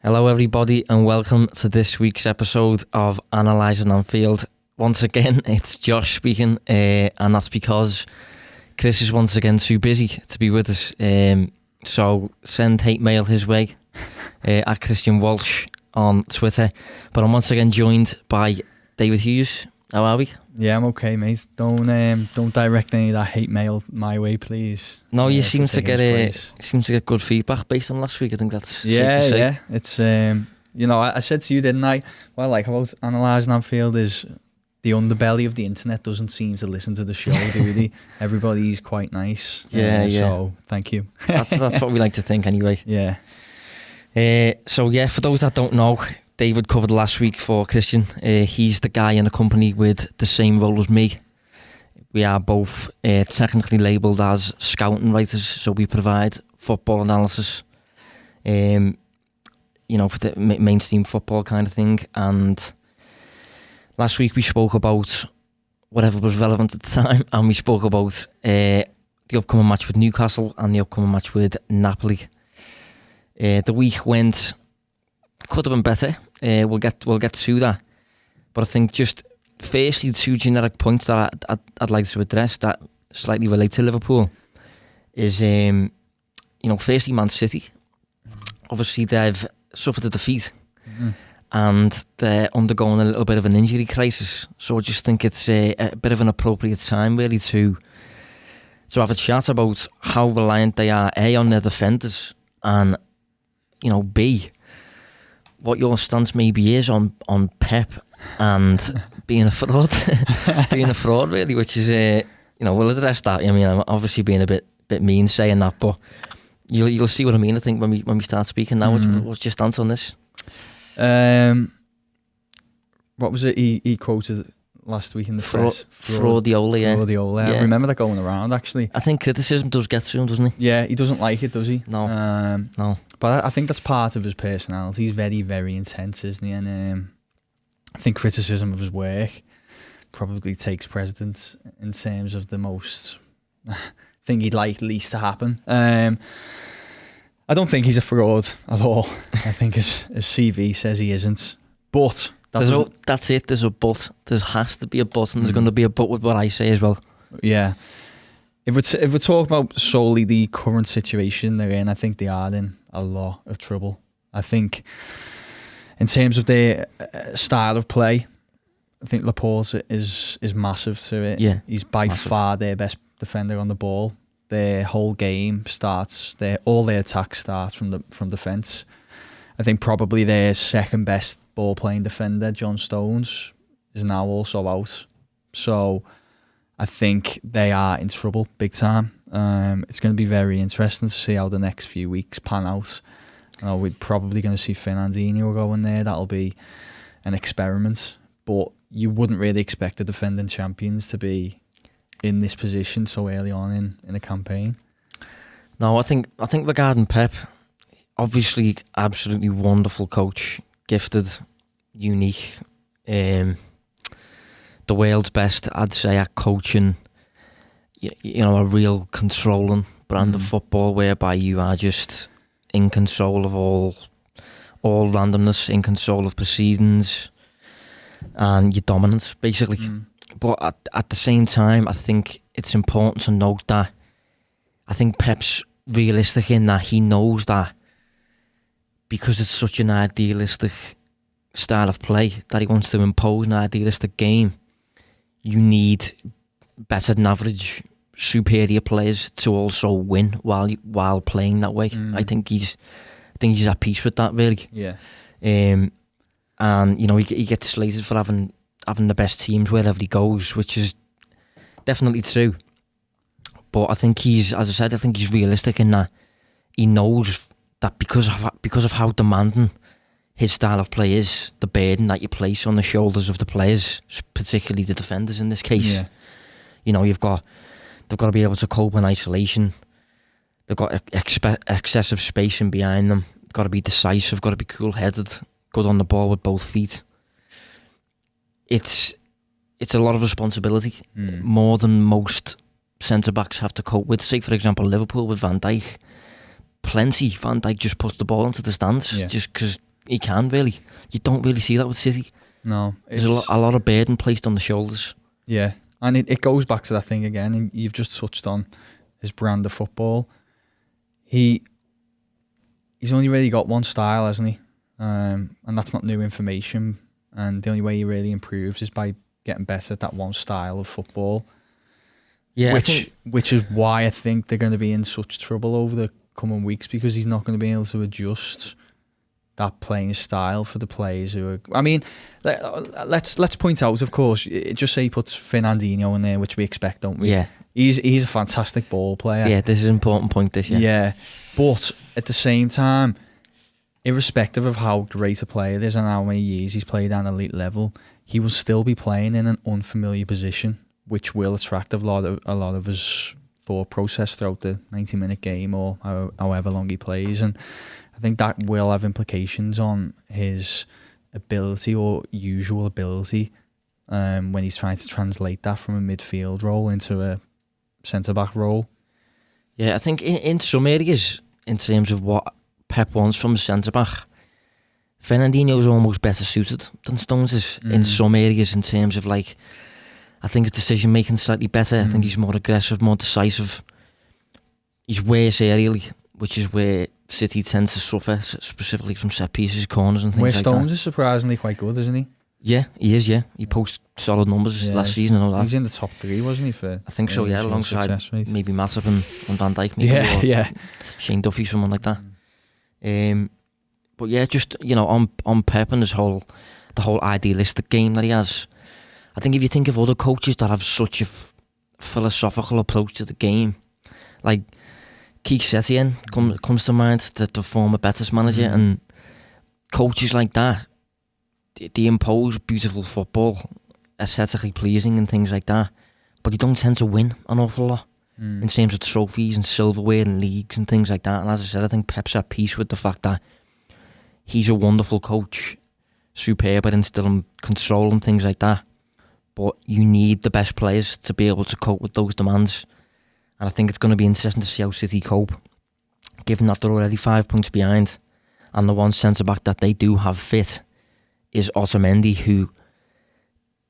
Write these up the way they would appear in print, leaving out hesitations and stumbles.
Hello everybody and welcome to this week's episode of Analysing Anfield. Once again, it's Josh speaking, and that's because Chris is once again too busy to be with us. So send hate mail his way at Christian Walsh on Twitter. But I'm once again joined by David Hughes. How are we? Yeah, I'm okay, mate. Don't direct any of that hate mail my way, please. No, you seem to get good feedback based on last week. I think that's safe to say. Yeah. It's I said to you, didn't I? What I like about Analysing Anfield is the underbelly of the internet doesn't seem to listen to the show, do they? Everybody's quite nice. Yeah. So thank you. That's what we like to think anyway. Yeah. So for those that don't know, David covered last week for Christian. He's the guy in the company with the same role as me. We are both technically labelled as scouting writers, so we provide football analysis, for the mainstream football kind of thing. And last week we spoke about whatever was relevant at the time, and we spoke about the upcoming match with Newcastle and the upcoming match with Napoli. The week could have been better. We'll get to that, but I think just firstly two generic points that I'd like to address that slightly relate to Liverpool is firstly Man City. Obviously they've suffered a defeat and they're undergoing a little bit of an injury crisis, so I just think it's a bit of an appropriate time really to have a chat about how reliant they are A, on their defenders, and B, what your stance maybe is on Pep and being a fraud, really, which is we'll address that. I mean, I'm obviously being a bit mean saying that, but you'll see what I mean. I think when we start speaking now. What's your stance on this? What was it he quoted last week in the press? Fraudiola, yeah. Fraudiola. I remember that going around actually. I think criticism does get to him, doesn't he? Yeah, he doesn't like it, does he? No. No. But I think that's part of his personality. He's very, very intense, isn't he? And I think criticism of his work probably takes precedence in terms of the most thing he'd like least to happen. I don't think he's a fraud at all. I think his CV says he isn't. But that's it. There's a but. There has to be a but, and there's going to be a but with what I say as well. Yeah. If we're talking about solely the current situation they're in, I think they are in a lot of trouble. I think in terms of their style of play, I think Laporte is massive to it. Yeah, he's by far their best defender on the ball. Their whole game all their attacks start from defence. I think probably their second best ball playing defender, John Stones, is now also out. So I think they are in trouble big time. It's going to be very interesting to see how the next few weeks pan out. We're probably going to see Fernandinho go in there. That'll be an experiment. But you wouldn't really expect the defending champions to be in this position so early on in the campaign. No, I think regarding Pep, obviously absolutely wonderful coach, gifted, unique, the world's best, I'd say, at coaching, a real controlling brand of football whereby you are just in control of all randomness, in control of proceedings, and you're dominant, basically. But at the same time, I think it's important to note that I think Pep's realistic in that he knows that because it's such an idealistic style of play that he wants to impose an idealistic game, you need better than average, superior players to also win while playing that way. I think he's at peace with that, really. Yeah. And he gets slated for having the best teams wherever he goes, which is definitely true. But I think he's realistic in that he knows that because of how demanding his style of play is, the burden that you place on the shoulders of the players, particularly the defenders in this case. Yeah. They've got to be able to cope in isolation. They've got excessive spacing behind them. They've got to be decisive, got to be cool-headed, good on the ball with both feet. It's a lot of responsibility, more than most centre-backs have to cope with. Say, for example, Liverpool with Van Dijk. Van Dijk just puts the ball into the stands just because he can really. You don't really see that with City. No. There's a lot of burden placed on the shoulders. Yeah, and it goes back to that thing again, and you've just touched on his brand of football. He's only really got one style, hasn't he? And that's not new information. And the only way he really improves is by getting better at that one style of football. Yeah, which is why I think they're going to be in such trouble over the coming weeks, because he's not going to be able to adjust that playing style for the players who are. I mean, let's point out, of course, just say he puts Fernandinho in there, which we expect, don't we? Yeah. He's a fantastic ball player. Yeah, this is an important point this year. Yeah, but at the same time, irrespective of how great a player it is and how many years he's played at an elite level, he will still be playing in an unfamiliar position, which will attract a lot of his thought process throughout the 90-minute game or however long he plays. And I think that will have implications on his ability or usual ability when he's trying to translate that from a midfield role into a centre-back role. Yeah, I think in some areas, in terms of what Pep wants from a centre-back, Fernandinho is almost better suited than Stones is in some areas, in terms of, like, I think his decision-making is slightly better. I think he's more aggressive, more decisive. He's worse aerially, which is where City tend to suffer, specifically from set pieces, corners and things like that. Where Stones is surprisingly quite good, isn't he? Yeah, he is, yeah. He posts solid numbers last season and all that. He's in the top 3, wasn't he? For I think so, yeah, alongside maybe Matip and Van Dijk, maybe. Yeah. Shane Duffy, someone like that. But yeah, just, you know, on Pep and the whole idealistic game that he has, I think if you think of other coaches that have such a philosophical approach to the game, like Keith Setien comes to mind, the former Betis manager, and coaches like that, they impose beautiful football, aesthetically pleasing and things like that, but they don't tend to win an awful lot in terms of trophies and silverware and leagues and things like that. And as I said, I think Pep's at peace with the fact that he's a wonderful coach, superb at instilling control and things like that, but you need the best players to be able to cope with those demands. And I think it's going to be interesting to see how City cope, given that they're already 5 points behind, and the one centre-back that they do have fit is Otamendi, who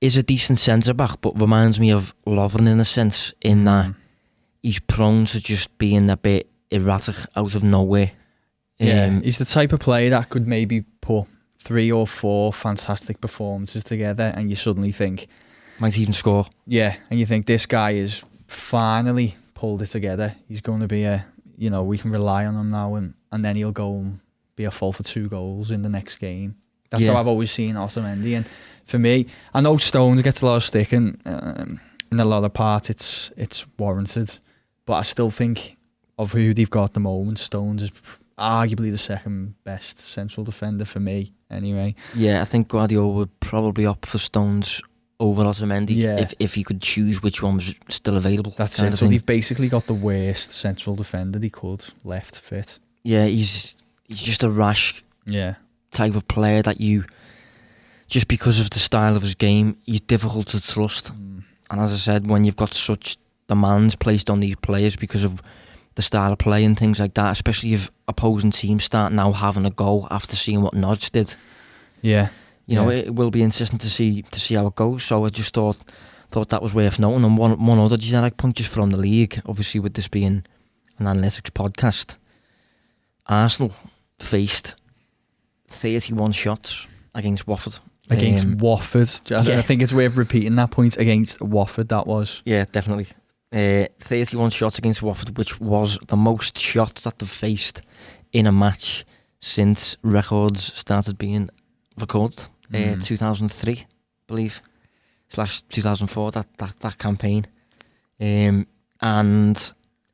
is a decent centre-back, but reminds me of Lovren in a sense, in that he's prone to just being a bit erratic out of nowhere. Yeah, he's the type of player that could maybe put 3 or 4 fantastic performances together, and you suddenly think, might even score. Yeah, and you think this guy is finally pulled it together. He's going to be we can rely on him now, and then he'll go and be a fall for 2 goals in the next game. That's how I've always seen Otamendi. And for me, I know Stones gets a lot of stick, and in a lot of parts it's warranted, but I still think of who they've got at the moment, Stones is arguably the second best central defender for me anyway. Yeah, I think Guardiola would probably opt for Stones over Otamendi if he could choose which one was still available. That's it. So they've basically got the worst central defender they could left fit. Yeah, he's just a rash type of player that you, just because of the style of his game, he's difficult to trust. And as I said, when you've got such demands placed on these players because of the style of play and things like that, especially if opposing teams start now having a go after seeing what Nodge did. Yeah. You know, it will be interesting to see how it goes. So I just thought that was worth noting. And one other generic point just from the league, obviously with this being an analytics podcast, Arsenal faced 31 shots against Watford. Against Watford. I think it's worth repeating that point. Against Watford, that was. Yeah, definitely. 31 shots against Watford, which was the most shots that they've faced in a match since records started being recorded. 2003, I believe, /2004, that campaign. And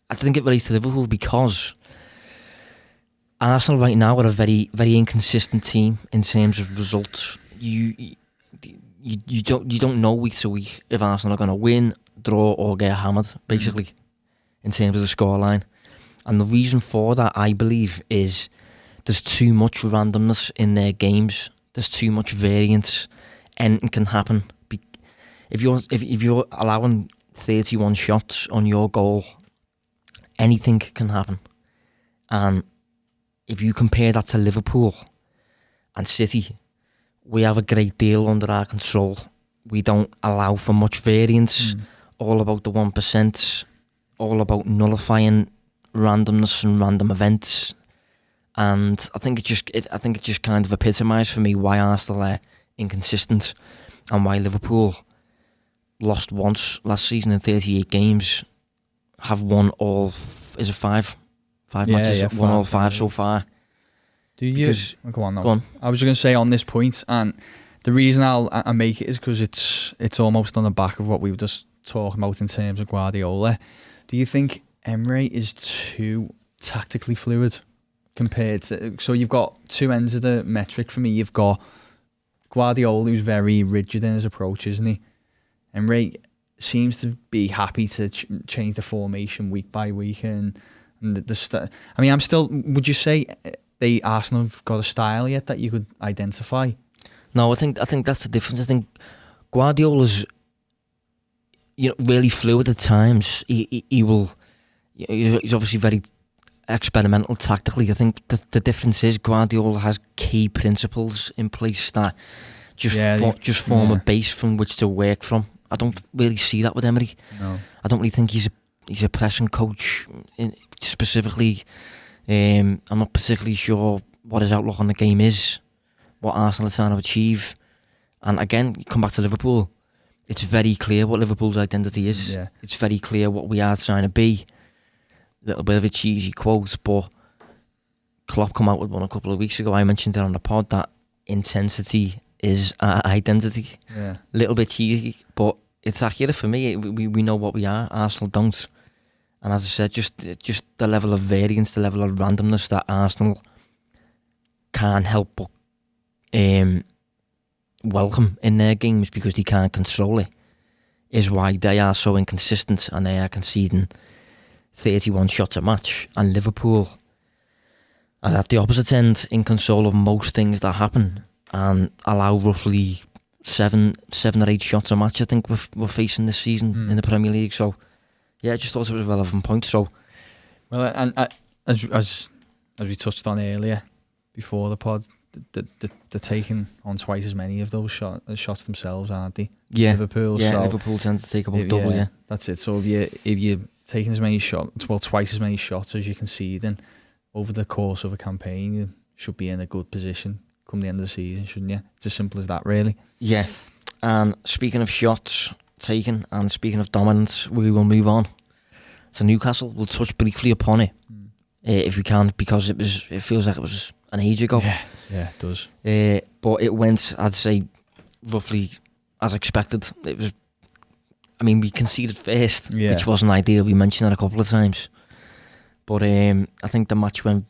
I think it relates to Liverpool because Arsenal right now are a very, very inconsistent team in terms of results. You don't know week to week if Arsenal are going to win, draw or get hammered, basically, in terms of the scoreline. And the reason for that, I believe, is there's too much randomness in their games. There's too much variance. Anything can happen. If you're allowing 31 shots on your goal, anything can happen. And if you compare that to Liverpool, and City, we have a great deal under our control. We don't allow for much variance. All about the 1%. All about nullifying randomness and random events. And I think it just kind of epitomised for me why Arsenal are inconsistent and why Liverpool lost once last season in 38 games, have won all is it five matches, won all five so far. Do you? Go on. I was going to say on this point, and the reason I make it is because it's almost on the back of what we were just talking about in terms of Guardiola. Do you think Emery is too tactically fluid compared to? So you've got two ends of the metric for me. You've got Guardiola, who's very rigid in his approach, isn't he? Emery seems to be happy to change the formation week by week, and I mean, would you say Arsenal have got a style yet that you could identify? No, I think that's the difference. I think Guardiola's really fluid at times. He's obviously very experimental tactically. I think the difference is Guardiola has key principles in place that just form a base from which to work from. I don't really see that with Emery. No, I don't really think he's a pressing coach specifically. I'm not particularly sure what his outlook on the game is, what Arsenal are trying to achieve. And again, you come back to Liverpool. It's very clear what Liverpool's identity is. Yeah. It's very clear what we are trying to be. A little bit of a cheesy quote, but Klopp come out with one a couple of weeks ago. I mentioned it on the pod that intensity is our identity. Yeah. A little bit cheesy, but it's accurate for me. We know what we are. Arsenal don't. And as I said, just the level of variance, the level of randomness that Arsenal can't help but welcome in their games because they can't control it, is why they are so inconsistent and they are conceding 31 shots a match. And Liverpool are at the opposite end, in control of most things that happen, and allow roughly seven or eight shots a match. I think we're facing this season in the Premier League. So yeah, I just thought it was a relevant point. So, well, and as we touched on earlier before the pod, they're taking on twice as many of those shots themselves, aren't they? Yeah, Liverpool. Yeah, so Liverpool tends to take about double. Yeah, that's it. So if you're taking as many shots, well, twice as many shots as you concede, then over the course of a campaign, you should be in a good position come the end of the season, shouldn't you? It's as simple as that, really. Yeah. And speaking of shots taken and speaking of dominance, we will move on to Newcastle. We'll touch briefly upon it if we can, because it feels like it was an age ago. Yeah, it does. But it went, I'd say, roughly as expected. It was. I mean, we conceded first, which wasn't ideal. We mentioned that a couple of times, but I think the match went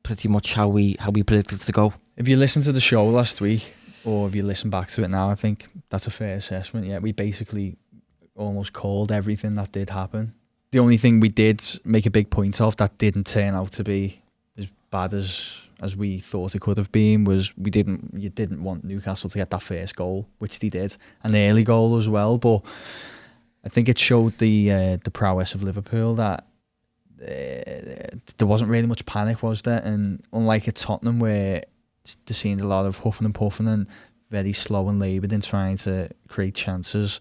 pretty much how we predicted it to go. If you listen to the show last week, or if you listen back to it now, I think that's a fair assessment. Yeah, we basically almost called everything that did happen. The only thing we did make a big point of that didn't turn out to be as bad as we thought it could have been was you didn't want Newcastle to get that first goal, which they did, an early goal as well. But I think it showed the prowess of Liverpool that there wasn't really much panic, was there? And unlike at Tottenham, where there seemed a lot of huffing and puffing and very slow and laboured in trying to create chances,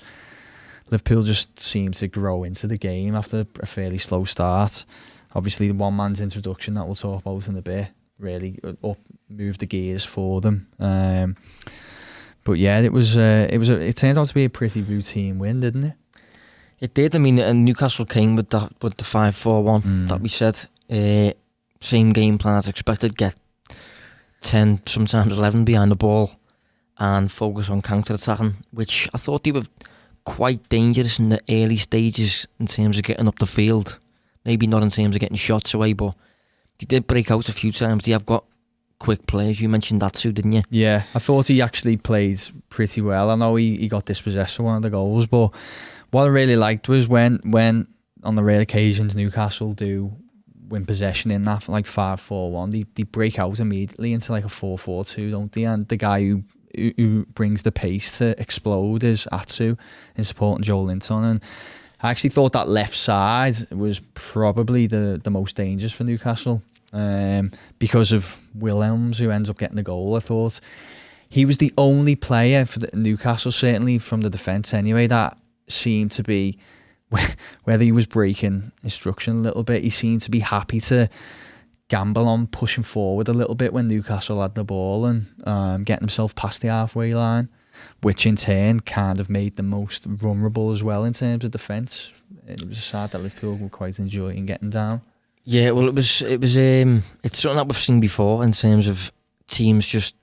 Liverpool just seemed to grow into the game after a fairly slow start. Obviously, the one man's introduction that we'll talk about in a bit really moved the gears for them. But yeah, it turned out to be a pretty routine win, didn't it? It did. I mean, Newcastle came with the 5-4-1 that we said. Same game plan as expected. Get 10, sometimes 11 behind the ball and focus on counter-attacking, which I thought they were quite dangerous in the early stages in terms of getting up the field. Maybe not in terms of getting shots away, but they did break out a few times. They have got quick players. You mentioned that too, didn't you? Yeah, I thought he actually played pretty well. I know he got dispossessed for one of the goals, but what I really liked was when on the rare occasions Newcastle do win possession in that like 5-4-1, they break out immediately into like a 4-4-2, don't they? And the guy who brings the pace to explode is Atsu in supporting Joe Linton. And I actually thought that left side was probably the most dangerous for Newcastle. because of Williams, who ends up getting the goal. I thought he was the only player for the Newcastle, certainly from the defence anyway, that seemed to be, whether he was breaking instruction a little bit, he seemed to be happy to gamble on pushing forward a little bit when Newcastle had the ball and getting himself past the halfway line, which in turn kind of made them most vulnerable as well in terms of defence. It was sad that Liverpool were quite enjoying getting down. Yeah, well, it's something that we've seen before in terms of teams just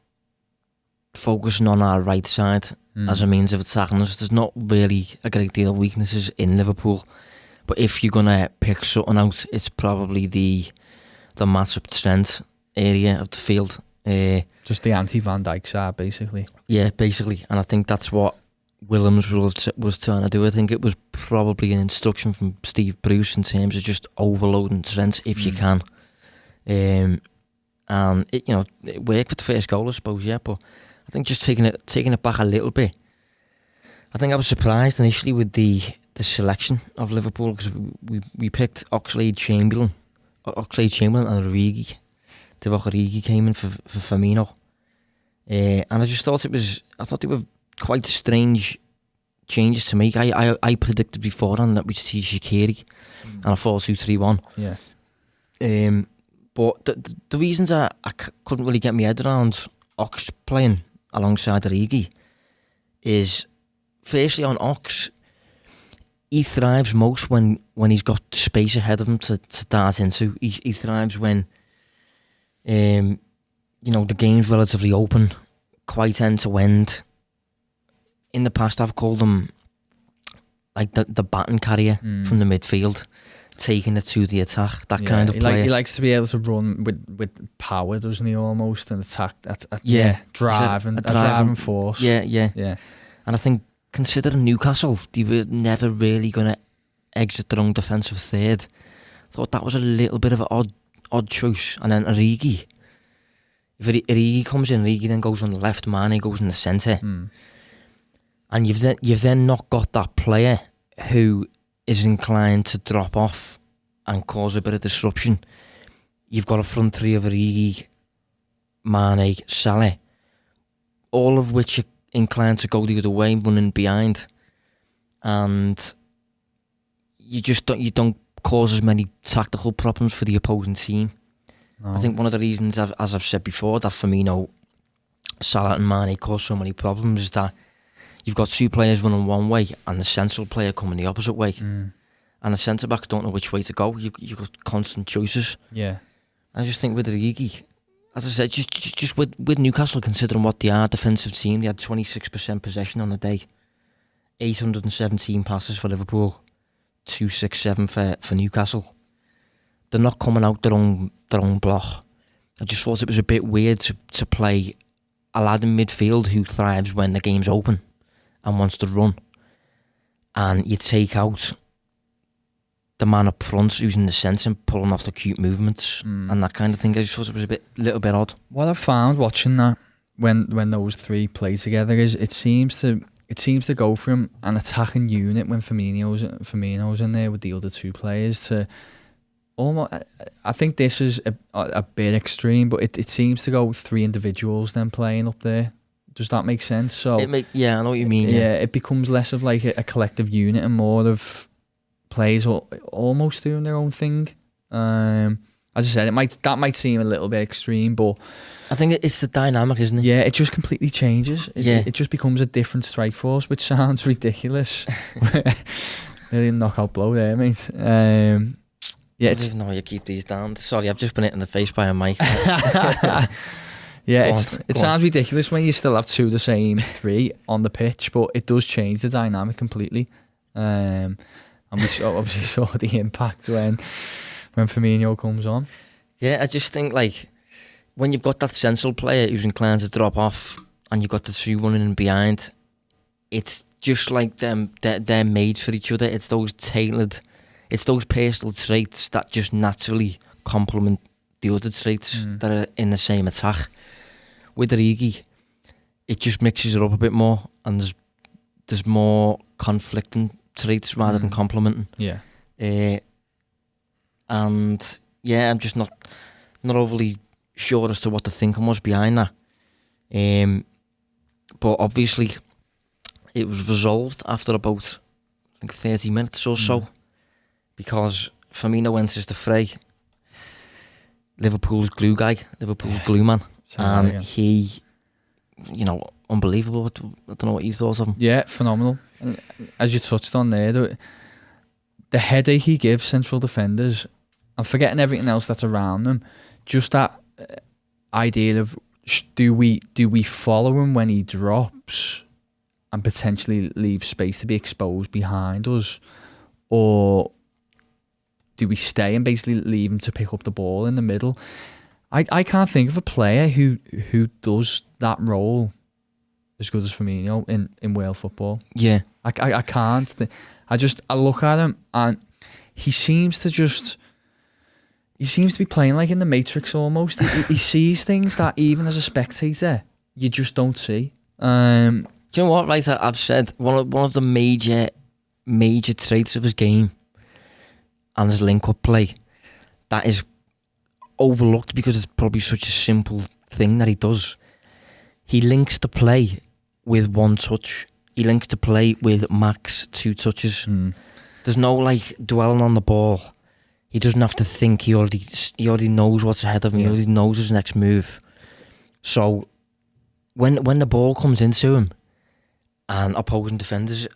focusing on our right side as a means of attacking us. There's not really a great deal of weaknesses in Liverpool, but if you're gonna pick something out, it's probably the matchup strength area of the field. Just the anti-Van Dijk side, basically. Yeah, basically, and I think that's what Williams was trying to do. I think it was probably an instruction from Steve Bruce in terms of just overloading strengths if you can. And it worked for the first goal, I suppose. Yeah, but I think just taking it back a little bit, I think I was surprised initially with the selection of Liverpool, because we picked Oxlade-Chamberlain and Origi. Divock Origi came in for Firmino, and I just thought they were quite strange changes to make. I predicted beforehand that we'd see Shaqiri and a 4-2-3-1. Yeah. But the reasons I couldn't really get my head around Ox playing alongside Origi is, firstly, on Ox, he thrives most when he's got space ahead of him to dart into. He thrives when the game's relatively open, quite end to end. In the past, I've called him like the baton carrier from the midfield, taking it to the attack. That kind of player. He likes to be able to run with power, doesn't he? Almost, and attack. Driving force. Yeah. And I think, considering Newcastle, they were never really going to exit their own defensive third. Thought that was a little bit of an odd choice. And then Origi, if Origi comes in, Origi then goes on the left, Mane goes in the centre. And you've then not got that player who is inclined to drop off and cause a bit of disruption. You've got a front three of Origi, Mane, Salah, all of which are inclined to go the other way, running behind, and you don't cause as many tactical problems for the opposing team. No. I think one of the reasons, as I've said before, that Firmino, Salah and Mane cause so many problems is that you've got two players running one way and the central player coming the opposite way. And the centre-backs don't know which way to go. You've got constant choices. Yeah. I just think with Origi, as I said, just with Newcastle, considering what they are, defensive team, they had 26% possession on the day, 817 passes for Liverpool, 267 for Newcastle. They're not coming out their own block. I just thought it was a bit weird to play a lad in midfield who thrives when the game's open and wants to run, and you take out the man up front who's in the centre and pulling off the cute movements and that kind of thing. I just thought it was a little bit odd. What I found watching that when those three play together is it seems to go from an attacking unit when Firmino's in there with the other two players to almost. I think this is a bit extreme, but it seems to go three individuals then playing up there. Does that make sense? So I know what you mean. Yeah, it becomes less of like a collective unit and more of players almost doing their own thing. As I said, that might seem a little bit extreme, but I think it's the dynamic, isn't it? Yeah, it just completely changes. It just becomes a different strike force, which sounds ridiculous. Nearly a knockout blow there, mate. I don't even know how you keep these down. Sorry, I've just been hit in the face by a mic. Yeah, it sounds ridiculous when you still have two of the same three on the pitch, but it does change the dynamic completely. And we obviously saw the impact when Firmino comes on. Yeah, I just think like when you've got that central player who's inclined to drop off and you've got the two running in behind, it's just like they're made for each other. It's those tailored, it's those personal traits that just naturally complement the other traits that are in the same attack. With Origi, it just mixes it up a bit more, and there's more conflicting traits rather than complementing. Yeah. And yeah, I'm just not Not overly sure as to what the thinking was behind that. But obviously, it was resolved after about, I think, 30 minutes or so, because Firmino enters the fray. Liverpool's glue guy, Liverpool's glue man, and he, unbelievable. I don't know what you thought of him. Yeah, phenomenal. And as you touched on there, the headache he gives central defenders, and forgetting everything else that's around them, just that idea of do we follow him when he drops and potentially leave space to be exposed behind us, or do we stay and basically leave him to pick up the ball in the middle? I can't think of a player who does that role as good as Firmino in world football. Yeah. I can't. I look at him and he seems to be playing like in the Matrix almost. He sees things that even as a spectator you just don't see. Do you know what, right? I've said one of the major traits of his game and his link-up play that is overlooked because it's probably such a simple thing that he does. He links the play with one touch. He links the play with max 2 touches. There's no dwelling on the ball. He doesn't have to think. He already knows what's ahead of him. He already knows his next move. So when the ball comes into him and opposing defenders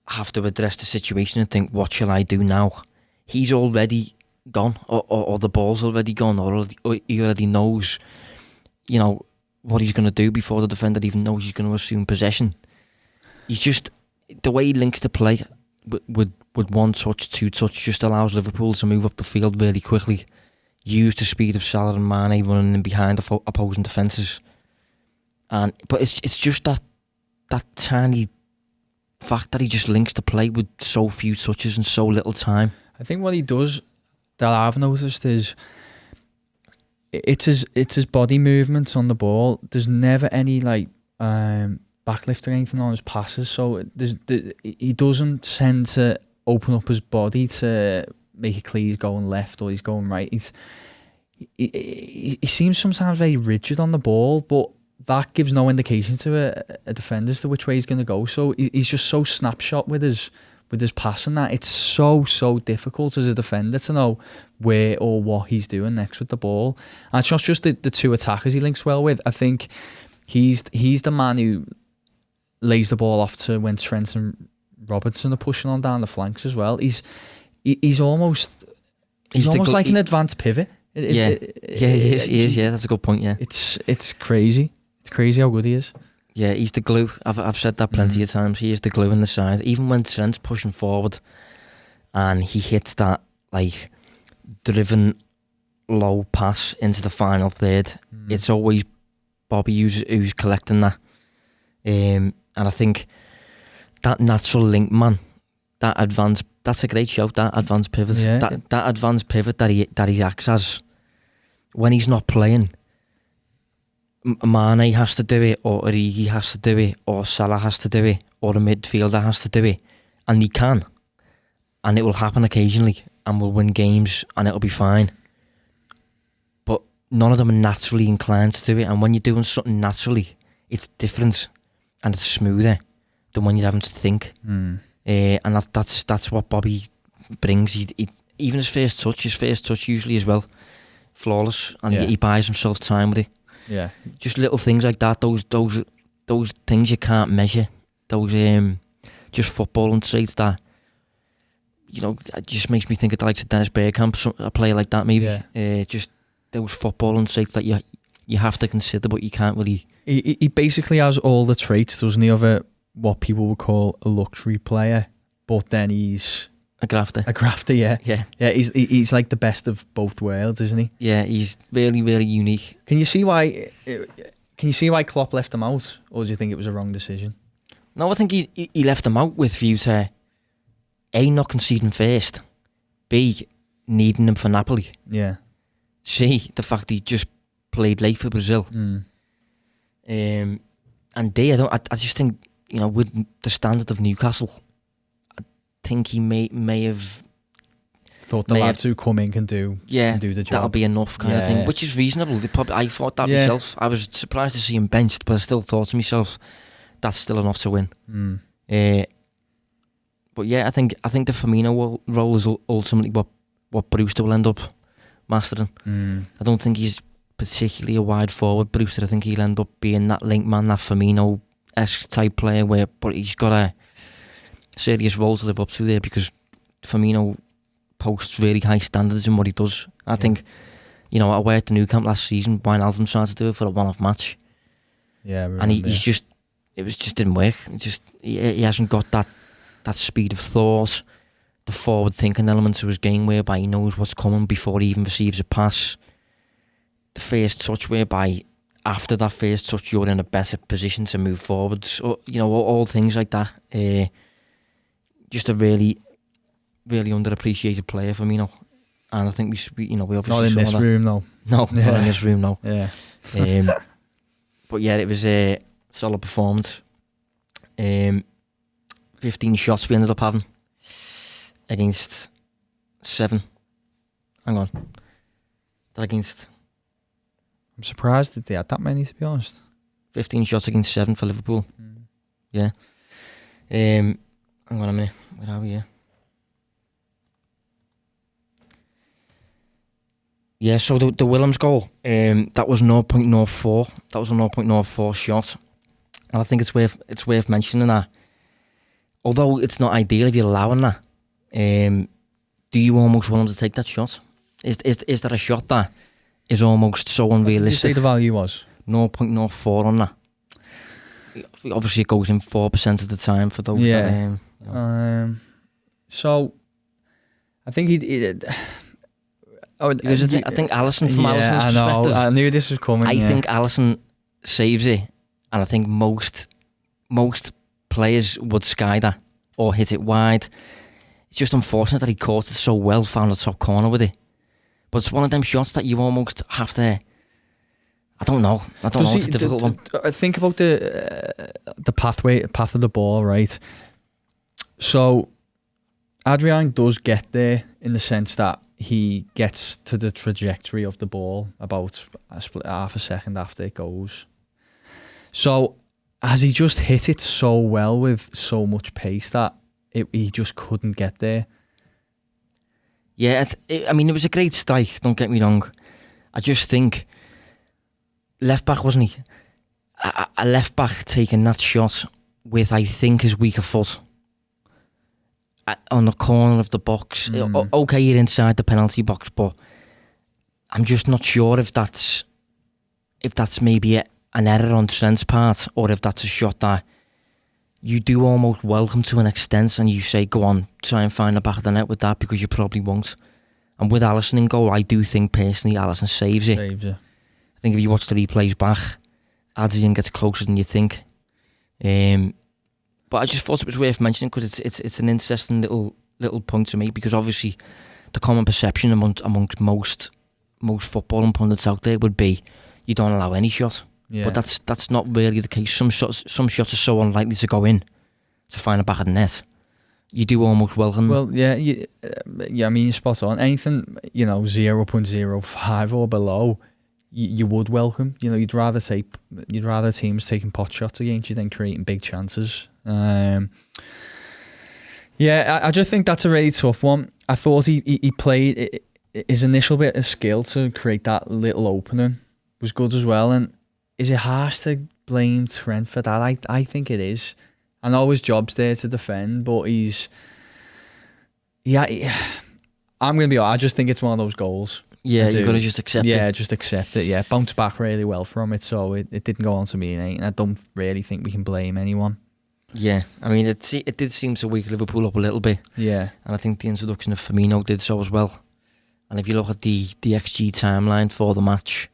have to address the situation and think, what shall I do now? He's already gone, or the ball's already gone, or he already knows, what he's going to do before the defender even knows he's going to assume possession. He's just, the way he links the play with 1 touch, 2 touch, just allows Liverpool to move up the field really quickly, use the speed of Salah and Mane running in behind opposing defences. But it's just that tiny fact that he just links the play with so few touches and so little time. I think what he does that I've noticed is it's his body movements on the ball. There's never any backlift or anything on his passes, so he doesn't tend to open up his body to make it clear he's going left or he's going right. He seems sometimes very rigid on the ball, but that gives no indication to a defender as to which way he's going to go. So he's just so snapshot with his passing that it's so difficult as a defender to know where or what he's doing next with the ball. And it's not just the 2 attackers he links well with. I think he's the man who lays the ball off to when Trent and Robertson are pushing on down the flanks as well. He's almost like an advanced pivot. He is. Yeah, that's a good point. Yeah, it's crazy. It's crazy how good he is. Yeah, he's the glue. I've said that plenty of times. He is the glue in the side. Even when Trent's pushing forward and he hits that driven low pass into the final third, it's always Bobby who's collecting that. And I think that natural link man, that advanced, that's a great shout. That advanced pivot, that advanced pivot that he acts as when he's not playing. Mane has to do it, or Origi has to do it, or Salah has to do it, or a midfielder has to do it, and he can, and it will happen occasionally, and we'll win games, and it'll be fine. But none of them are naturally inclined to do it, and when you're doing something naturally, it's different, and it's smoother than when you're having to think. And that's what Bobby brings. He even his first touch usually as well, flawless, and he buys himself time with it. Yeah, just little things like that. Those things you can't measure. Those just footballing traits that it just makes me think of the likes of Dennis Bergkamp, a player like that maybe. Just those footballing traits that you have to consider, but you can't really. He basically has all the traits, doesn't he, of what people would call a luxury player, but then he's a grafter. Yeah. He's like the best of both worlds, isn't he? Yeah, he's really, really unique. Can you see why Klopp left him out, or do you think it was a wrong decision? No, I think he left him out with view to A, not conceding first, B, needing him for Napoli. Yeah. C, the fact he just played late for Brazil. And D, I just think with the standard of Newcastle, I think he may have thought the lads who come in can do the job. That'll be enough kind of thing, which is reasonable. I thought that myself. I was surprised to see him benched, but I still thought to myself, that's still enough to win. But yeah, I think the Firmino role is ultimately what Brewster will end up mastering. I don't think he's particularly a wide forward Brewster. I think he'll end up being that link man, that Firmino-esque type player, but he's got a serious role to live up to there, because Firmino posts really high standards in what he does. I think, I worked at Nou Camp last season. Wijnaldum tried to do it for a one-off match. Yeah, and it just didn't work. He hasn't got that speed of thought, the forward-thinking element to his game, whereby he knows what's coming before he even receives a pass. The first touch, whereby after that first touch you're in a better position to move forwards. Or, all things like that. Just a really, really underappreciated player for me now. And I think we obviously not in saw this that. room, no. No, not in this room, no. Yeah. But yeah, it was a solid performance. 15 shots we ended up having against 7. Hang on. That against... I'm surprised that they had that many, to be honest. 15 shots against 7 for Liverpool. Yeah. Hang on a minute. Where are we here? Yeah, so the Willems goal, that was 0.04. That was a 0.04 shot. And I think it's worth mentioning that. Although it's not ideal if you're allowing that, do you almost want him to take that shot? Is that a shot that is almost so unrealistic? What did you say the value was? 0.04 on that. Obviously, it goes in 4% of the time for those that... So, I think he I think Alisson, from Alisson's perspective... I knew this was coming. I think Alisson saves it, and I think most players would sky that or hit it wide. It's just unfortunate that he caught it so well, found the top corner with it. But it's one of them shots that you almost have to... I don't know. It's a difficult one. Think about the path of the ball, right? So, Adrian does get there in the sense that he gets to the trajectory of the ball about half a second after it goes. So, has he just hit it so well with so much pace that he just couldn't get there? Yeah, it was a great strike, don't get me wrong. I just think left back, wasn't he? A left back taking that shot with, I think, his weaker foot on the corner of the box. Okay, you're inside the penalty box, but I'm just not sure if that's maybe an error on Trent's part, or if that's a shot that you do almost welcome to an extent, and you say, go on, try and find the back of the net with that, because you probably won't. And with Alisson in goal, I do think personally Alisson saves it. I think if you watch the replays back, Adrian gets closer than you think. But I just thought it was worth mentioning, because it's an interesting little point to me, because obviously the common perception amongst most footballing pundits out there would be you don't allow any shot. Yeah. But that's not really the case. Some shots are so unlikely to go in to find the back of the net. You do almost welcome. Well, yeah. I mean, you're spot on. Anything 0.05 or below, you would welcome. You'd rather teams taking pot shots against you than creating big chances. I just think that's a really tough one. I thought he played his initial bit of skill to create that little opening was good as well. And is it harsh to blame Trent for that? I think it is. I know his job's there to defend, but I'm going to be honest, I just think it's one of those goals. Yeah, you've got to just accept it. Yeah, just accept it, yeah. Bounced back really well from it, so it didn't go on to me, and I don't really think we can blame anyone. Yeah, I mean, it did seem to wake Liverpool up a little bit. Yeah. And I think the introduction of Firmino did so as well. And if you look at the XG timeline for the match,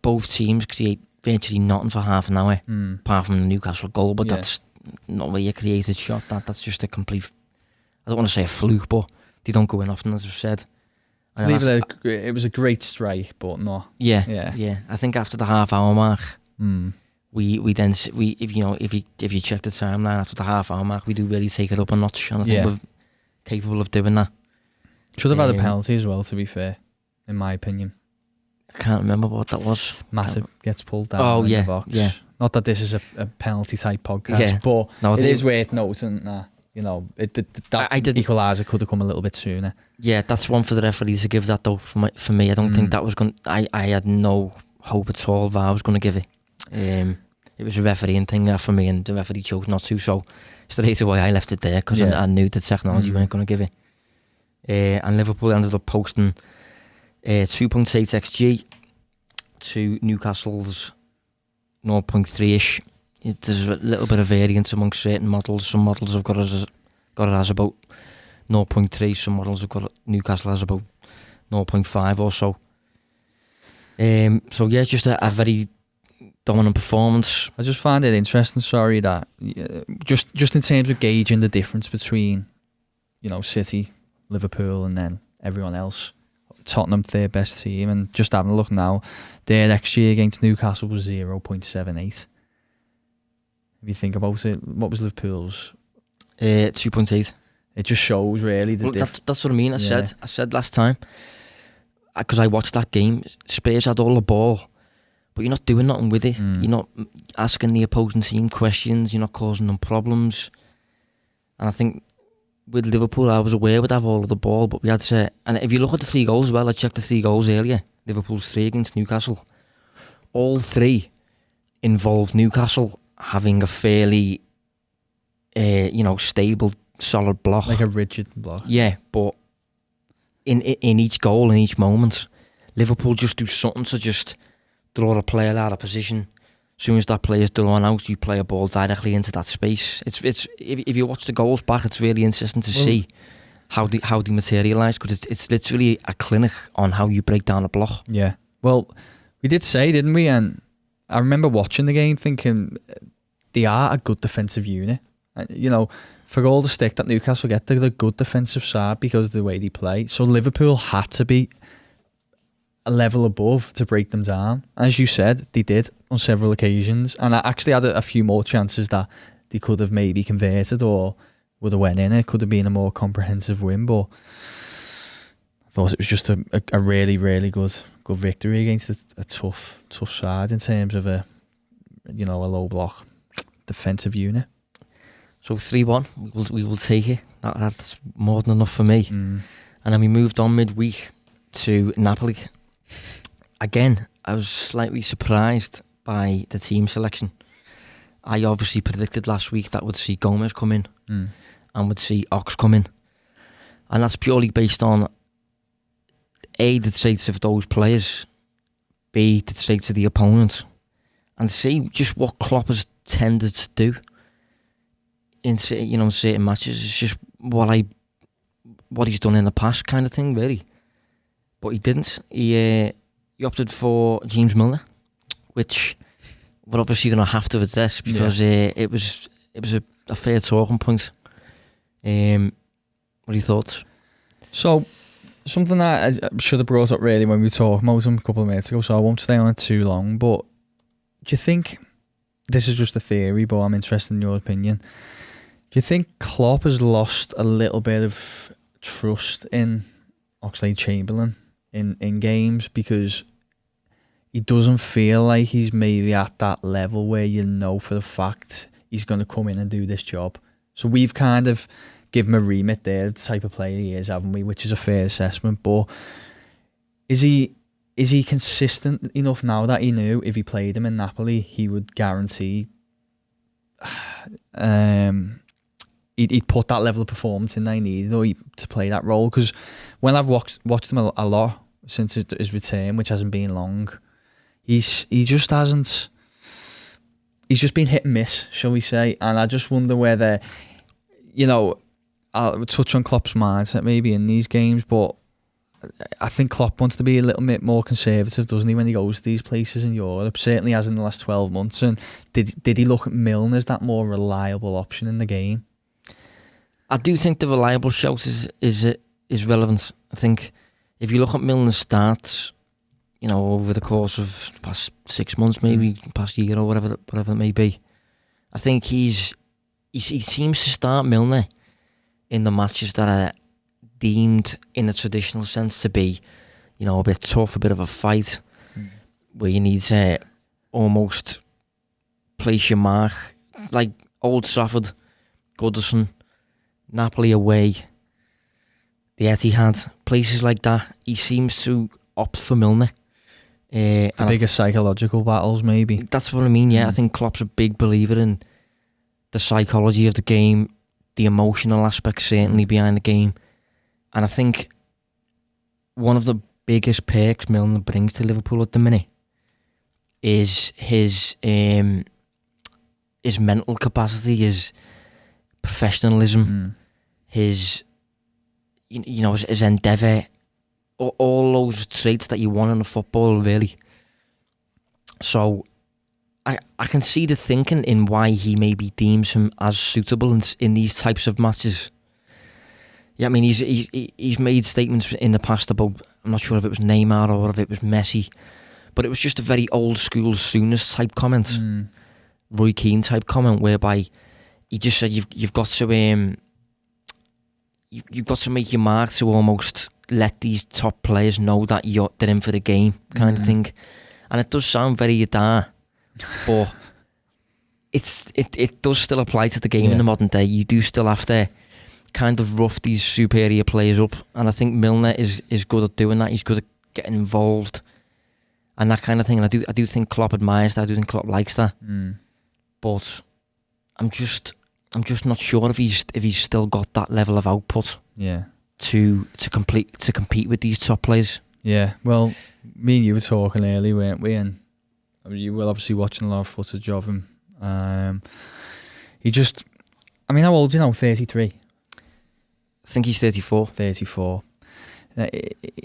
both teams create virtually nothing for half an hour, apart from the Newcastle goal, but that's not really a created shot. That's just a complete, I don't want to say a fluke, but they don't go in often, as I've said. It was a great strike, but not. Yeah. I think after the half-hour mark, we then if you check the timeline after the half-hour mark, we do really take it up a notch, and I think we're capable of doing that. Should have had a penalty as well, to be fair, in my opinion. I can't remember what that was. Matip gets pulled down in the box. Yeah. Not that this is a penalty type podcast, but it is worth noting that, you know, that equaliser could have come a little bit sooner. Yeah, that's one for the referee to give that though. For me, I don't think that was going. I had no hope at all that I was going to give it. It was a refereeing thing for me, and the referee chose not to. So straight away, I left it there because I knew the technology weren't going to give it. And Liverpool ended up posting 2.8 XG to Newcastle's 0.3-ish. There's a little bit of variance amongst certain models. Some models have got it as about 0.3. Some models have got Newcastle as about 0.5 or so. So yeah, just a very dominant performance. I just find it interesting, sorry, that just in terms of gauging the difference between, you know, City, Liverpool and then everyone else. Tottenham, third best team, and just having a look now, their XG against Newcastle was 0.78. If you think about it, what was Liverpool's? 2.8. It just shows really the difference. That's what I mean. I said last time, because I watched that game, Spurs had all the ball, but you're not doing nothing with it. You're not asking the opposing team questions. You're not causing them problems. And I think with Liverpool, I was aware we'd have all of the ball, but we had to. And if you look at the 3 goals as well, I checked the 3 goals earlier. Liverpool's 3 against Newcastle. All 3 involved Newcastle having a fairly, stable, solid block, like a rigid block. Yeah, but in each goal, in each moment, Liverpool just do something to just draw a player out of position. As soon as that player's drawn out, you play a ball directly into that space. It's if you watch the goals back, it's really interesting to see how they materialise, because it's literally a clinic on how you break down a block. Yeah. Well, we did say, didn't we? And I remember watching the game thinking they are a good defensive unit. And, you know, for all the stick that Newcastle get, they're a good defensive side because of the way they play. So Liverpool had to be a level above to break them down. As you said, they did on several occasions, and I actually had a few more chances that they could have maybe converted or would have went in. It could have been a more comprehensive win, but I thought it was just a really, really good victory against a tough side in terms of a low block defensive unit. So 3-1, we will take it. That's more than enough for me. And then we moved on midweek to Napoli. Again, I was slightly surprised by the team selection. I obviously predicted last week that we'd see Gomez come in and would see Ox come in. And that's purely based on A, the traits of those players, B, the traits of the opponent, and C, just what Klopp has tended to do in certain matches. It's just what he's done in the past kind of thing, really. But he didn't. He opted for James Milner, which we're obviously going to have to address because it was a fair talking point. What are your thoughts? So, something that I should have brought up really when we were talking about him a couple of minutes ago, so I won't stay on it too long, but do you think, this is just a theory, but I'm interested in your opinion, do you think Klopp has lost a little bit of trust in Oxlade-Chamberlain in games because he doesn't feel like he's maybe at that level where you know for the fact he's going to come in and do this job? So we've kind of given him a remit there, the type of player he is, haven't we? Which is a fair assessment. But is he consistent enough now that he knew if he played him in Napoli, he would guarantee he'd put that level of performance in that he needed to play that role? Because when I've watched him a lot since his return, which hasn't been long, he just hasn't. He's just been hit and miss, shall we say? And I just wonder whether, I'll touch on Klopp's mindset maybe in these games, but I think Klopp wants to be a little bit more conservative, doesn't he, when he goes to these places in Europe? Certainly has in the last 12 months. And did he look at Milner as that more reliable option in the game? I do think the reliable shout is relevant. I think if you look at Milner's stats, over the course of the past 6 months, maybe past year or whatever it may be, I think he seems to start Milner in the matches that are deemed in a traditional sense to be, a bit tough, a bit of a fight, where you need to almost place your mark, like Old Trafford, Goodison, Napoli away, the Etihad, places like that. He seems to opt for Milner. The biggest psychological battles, maybe. That's what I mean, yeah. I think Klopp's a big believer in the psychology of the game, the emotional aspect certainly behind the game. And I think one of the biggest perks Milner brings to Liverpool at the minute is his mental capacity, his professionalism, his his endeavour, all those traits that you want in a football, really. So I can see the thinking in why he maybe deems him as suitable in these types of matches. Yeah, I mean, he's made statements in the past about, I'm not sure if it was Neymar or if it was Messi, but it was just a very old school Souness type comment, Roy Keane type comment, whereby he just said you've got to you've got to make your mark to almost let these top players know that they're in for the game, kind of thing. And it does sound very Adar, but it does still apply to the game in the modern day. You do still have to kind of rough these superior players up, and I think Milner is good at doing that. He's good at getting involved and that kind of thing. And I do think Klopp admires that. I do think Klopp likes that. But I'm just not sure if he's still got that level of output. Yeah. To compete with these top players. Yeah. Well, me and you were talking earlier, weren't we? And you were obviously watching a lot of footage of him. How old is he now? 33. I think he's 34. 34.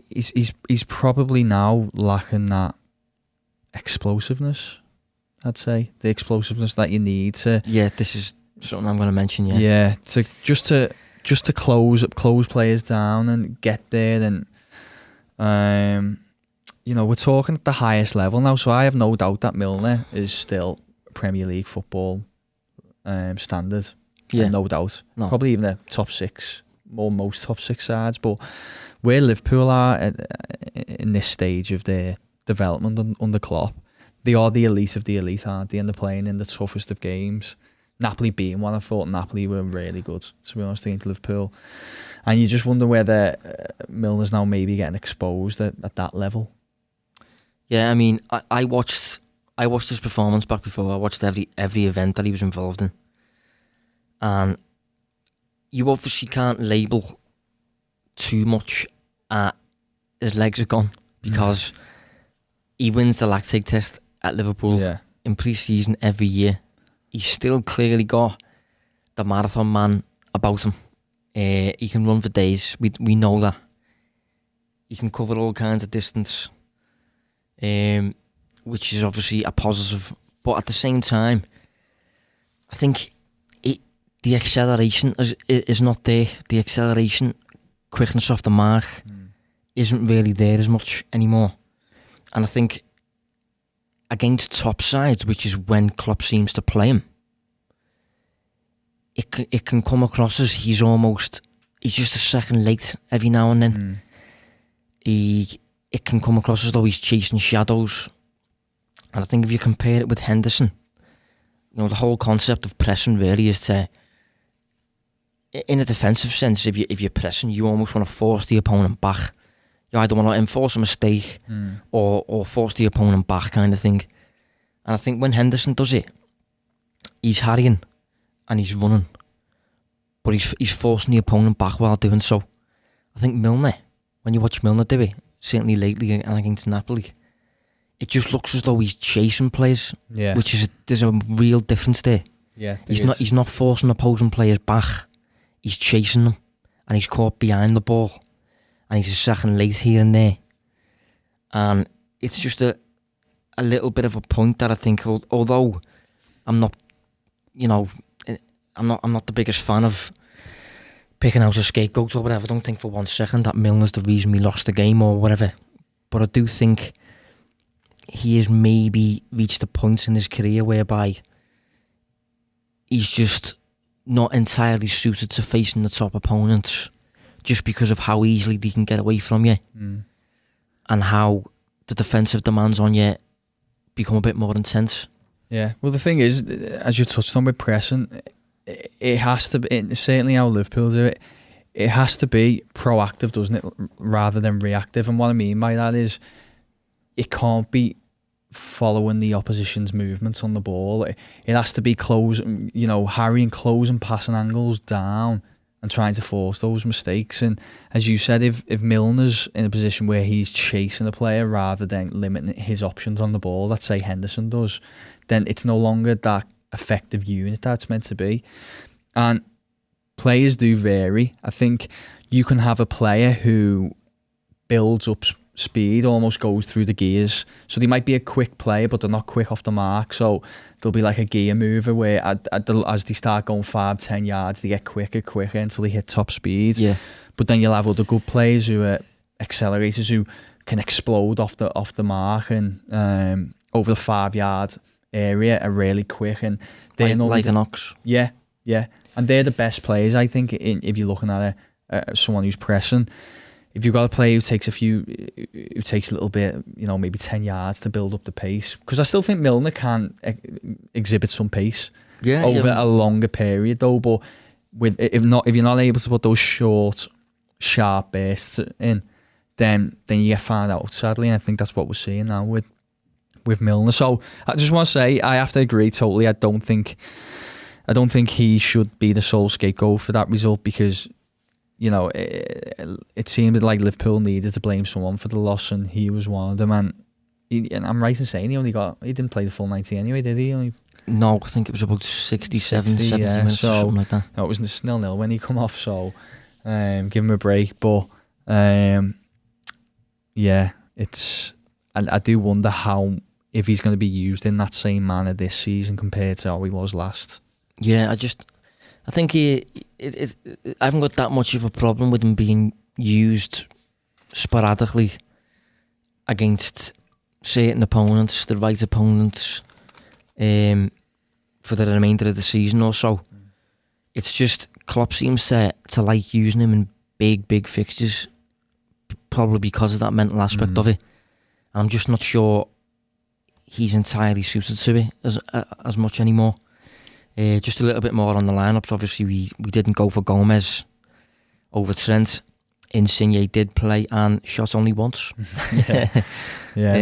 He's probably now lacking that explosiveness, I'd say. The explosiveness that you need to... Yeah, this is something I'm going to mention, yeah. Yeah, to close players down and get there. And, we're talking at the highest level now, so I have no doubt that Milner is still Premier League football standard. Yeah. No doubt. No. Probably even the top six, or most top six sides. But where Liverpool are in this stage of their development under Klopp, they are the elite of the elite, aren't they? And they're playing in the toughest of games. Napoli being one. I thought Napoli were really good, to be honest, against Liverpool. And you just wonder whether Milner's now maybe getting exposed at that level. Yeah, I mean, I watched his performance back before. I watched every event that he was involved in. And you obviously can't label too much at his legs are gone, because he wins the lactate test at Liverpool in pre-season every year. He's still clearly got the marathon man about him. He can run for days. We know that. He can cover all kinds of distance, which is obviously a positive. But at the same time, I think the acceleration is not there. The acceleration, quickness off the mark, isn't really there as much anymore. And I think against top sides, which is when Klopp seems to play him, it can come across as he's just a second late every now and then. It can come across as though he's chasing shadows. And I think if you compare it with Henderson, the whole concept of pressing really is to, in a defensive sense, if you're pressing, you almost want to force the opponent back. You either want to enforce a mistake or force the opponent back, kind of thing. And I think when Henderson does it, he's harrying and he's running, but he's forcing the opponent back while doing so. I think Milner, when you watch Milner do it, certainly lately and against Napoli, it just looks as though he's chasing players, which there's a real difference there. Yeah, he's not forcing opposing players back. He's chasing them, and he's caught behind the ball, and he's a second late here and there. And it's just a little bit of a point that I think, although I'm not, I'm not the biggest fan of picking out a scapegoat or whatever. I don't think for 1 second that Milner's the reason we lost the game or whatever. But I do think he has maybe reached a point in his career whereby he's just not entirely suited to facing the top opponents just because of how easily they can get away from you and how the defensive demands on you become a bit more intense. Yeah, well, the thing is, as you touched on with pressing, it has to be, certainly how Liverpool do it, it has to be proactive, doesn't it, rather than reactive. And what I mean by that is it can't be following the opposition's movements on the ball. It has to be harrying closing passing angles down and trying to force those mistakes. And as you said, if Milner's in a position where he's chasing a player rather than limiting his options on the ball, let's say Henderson does, then it's no longer that effective unit that it's meant to be. And players do vary. I think you can have a player who builds up speed, almost goes through the gears. So they might be a quick player, but they're not quick off the mark. So there'll be like a gear mover where as they start going 5-10 yards, they get quicker until they hit top speed. Yeah. But then you'll have other good players who are accelerators who can explode off the mark and over the 5-yard area are really quick. And they're like an ox. Yeah. And they're the best players, I think, if you're looking at someone who's pressing. If you've got a player who takes a little bit, maybe 10 yards to build up the pace, because I still think Milner can exhibit some pace over a longer period, though. But if you're not able to put those short, sharp bursts in, then you get found out, sadly. And I think that's what we're seeing now with Milner. So I just want to say I have to agree totally. I don't think he should be the sole scapegoat for that result, because it seemed like Liverpool needed to blame someone for the loss, and he was one of them. And I'm right in saying he didn't play the full 90 anyway, did he? No, I think it was about 67, 70 minutes or something like that. No, it was 0-0 when he come off, so give him a break. But I do wonder if he's going to be used in that same manner this season compared to how he was last. Yeah, I think I haven't got that much of a problem with him being used sporadically against certain opponents, the right opponents, for the remainder of the season or so. It's just Klopp seems to like using him in big fixtures, probably because of that mental aspect of it. And I'm just not sure he's entirely suited to it as much anymore. Just a little bit more on the lineups. Obviously, we didn't go for Gomez over Trent. Insigne did play and shot only once. That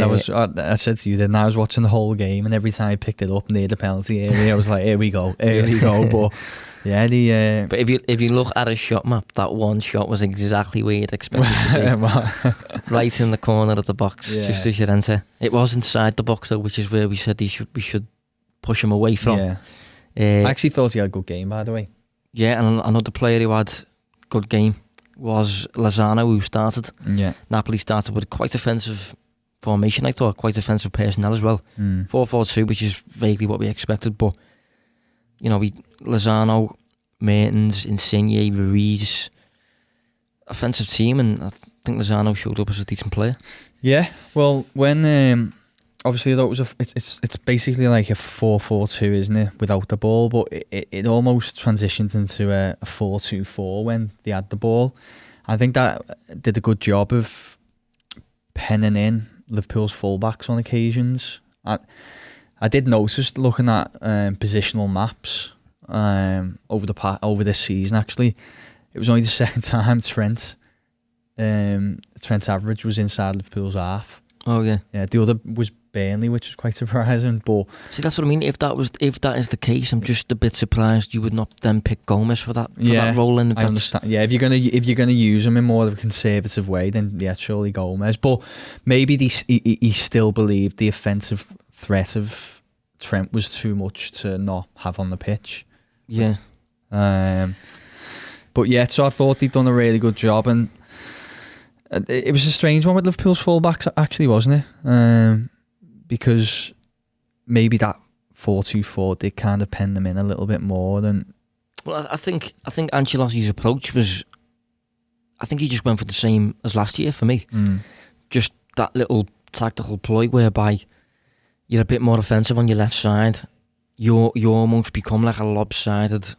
was. I said to you then, I was watching the whole game, and every time I picked it up near the penalty area, I was like, "Here we go." But yeah, But if you look at a shot map, that one shot was exactly where you'd expect it to be, right in the corner of the box, just as you enter. It was inside the box though, which is where we said we should push him away from. Yeah. I actually thought he had a good game, by the way. Yeah, and another player who had good game was Lozano, who started. Yeah. Napoli started with quite offensive formation, I thought, quite offensive personnel as well. 4-4-2, which is vaguely what we expected, but Lozano, Mertens, Insigne, Ruiz, offensive team, and I think Lozano showed up as a decent player. Yeah, well, when obviously though it's basically like a 4-4-2, isn't it, without the ball, but it almost transitions into a 4-2-4 when they had the ball. I think that did a good job of penning in Liverpool's fullbacks on occasions. I did notice, looking at positional maps over this season, actually, it was only the second time Trent's average was inside Liverpool's half. Oh yeah. Yeah, the other was Burnley, which was quite surprising. But see, that's what I mean. If that is the case, I'm just a bit surprised you would not then pick Gomez for that role. I understand. Yeah, if you're gonna use him in more of a conservative way, then yeah, surely Gomez. But maybe he still believed the offensive threat of Trent was too much to not have on the pitch. Yeah. But yeah, so I thought he'd done a really good job, and it was a strange one with Liverpool's fullbacks, actually, wasn't it? Because maybe that 4-2-4 did kind of pen them in a little bit more than. Well, I think Ancelotti's approach was, I think he just went for the same as last year for me. Just that little tactical ploy whereby you're a bit more offensive on your left side. You almost become like a lopsided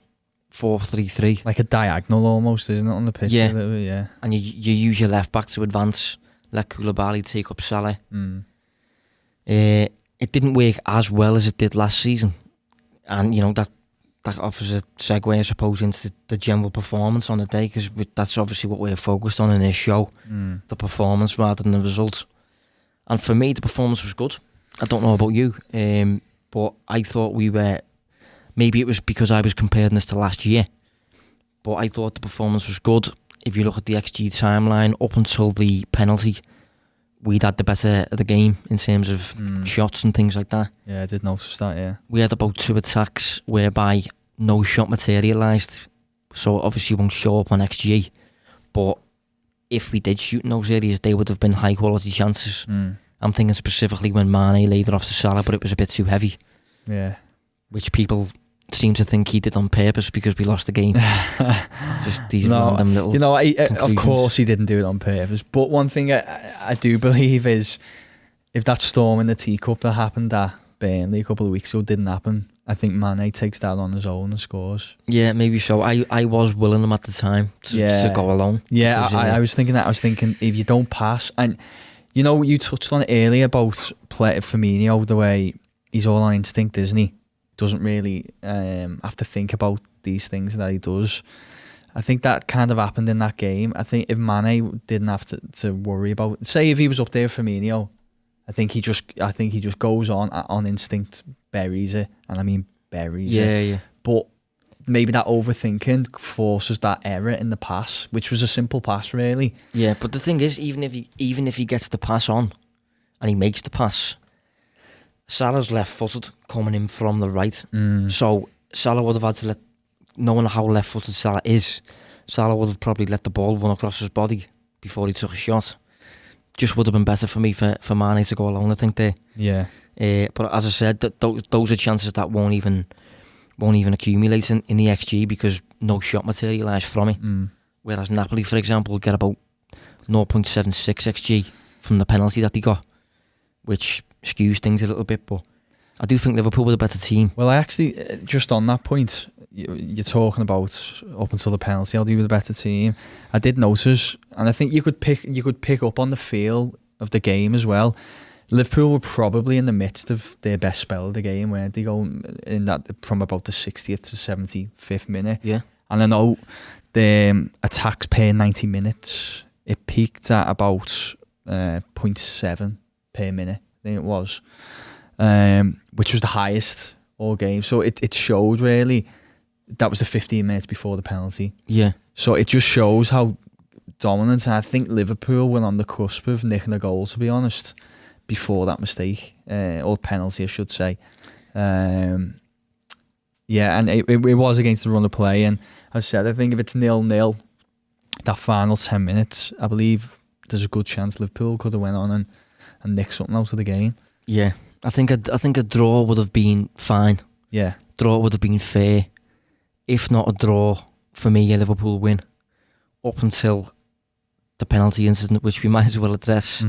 4-3-3. Like a diagonal almost, isn't it, on the pitch? Yeah. And you use your left back to advance, let Koulibaly take up Salah. It didn't work as well as it did last season. And, that offers a segue, I suppose, into the general performance on the day, because that's obviously what we're focused on in this show, the performance rather than the result. And for me, the performance was good. I don't know about you, but I thought we were... Maybe it was because I was comparing this to last year, but I thought the performance was good. If you look at the XG timeline, up until the penalty, we'd had the better of the game in terms of shots and things like that. Yeah, I did notice that, yeah. We had about 2 attacks whereby no shot materialised, so it obviously won't show up on XG. But if we did shoot in those areas, they would have been high quality chances. I'm thinking specifically when Mane laid it off to Salah, but it was a bit too heavy. Yeah. Which people seem to think he did on purpose because we lost the game. Just these random little of course he didn't do it on purpose. But one thing I do believe is, if that storm in the teacup that happened at Burnley a couple of weeks ago didn't happen, I think Mane takes that on his own and scores. Yeah, maybe so. I was willing him at the time to go alone. Yeah, because, I was thinking that. I was thinking, if you don't pass, and you touched on it earlier about Firmino, the way he's all on instinct, isn't he? Doesn't really have to think about these things that he does. I think that kind of happened in that game. I think if Mane didn't have to worry about, say if he was up there for Firmino, I think he just goes on instinct, buries it, and I mean buries it. Yeah. But maybe that overthinking forces that error in the pass, which was a simple pass, really. Yeah, but the thing is, even if he gets the pass on, and he makes the pass, Salah's left-footed coming in from the right. So Salah would have had to knowing how left-footed Salah is, Salah would have probably let the ball run across his body before he took a shot. Just would have been better for me for Mane to go alone, I think, there. Yeah. But as I said, those are chances that won't even accumulate in the XG because no shot materialised from it. Whereas Napoli, for example, get about 0.76 XG from the penalty that they got, which skews things a little bit, but I do think Liverpool were the better team. Well, I actually, just on that point, you're talking about up until the penalty, I'll do with the better team. I did notice, and I think you could pick up on the feel of the game as well. Liverpool were probably in the midst of their best spell of the game, weren't they, going in that from about the 60th to 75th minute. Yeah. And I know the attacks per 90 minutes, it peaked at about 0.7 per minute. I think it was, which was the highest all game. So it showed really that was the 15 minutes before the penalty. Yeah. So it just shows how dominant. And I think Liverpool were on the cusp of nicking a goal, to be honest, before that mistake or penalty, I should say. Yeah, and it was against the run of play. And as I said, I think if it's 0-0, that final 10 minutes, I believe there's a good chance Liverpool could have went on and nick something out of the game. Yeah, I think a draw would have been fine. Yeah, draw would have been fair. If not a draw, for me, a Liverpool win. Up until the penalty incident, which we might as well address.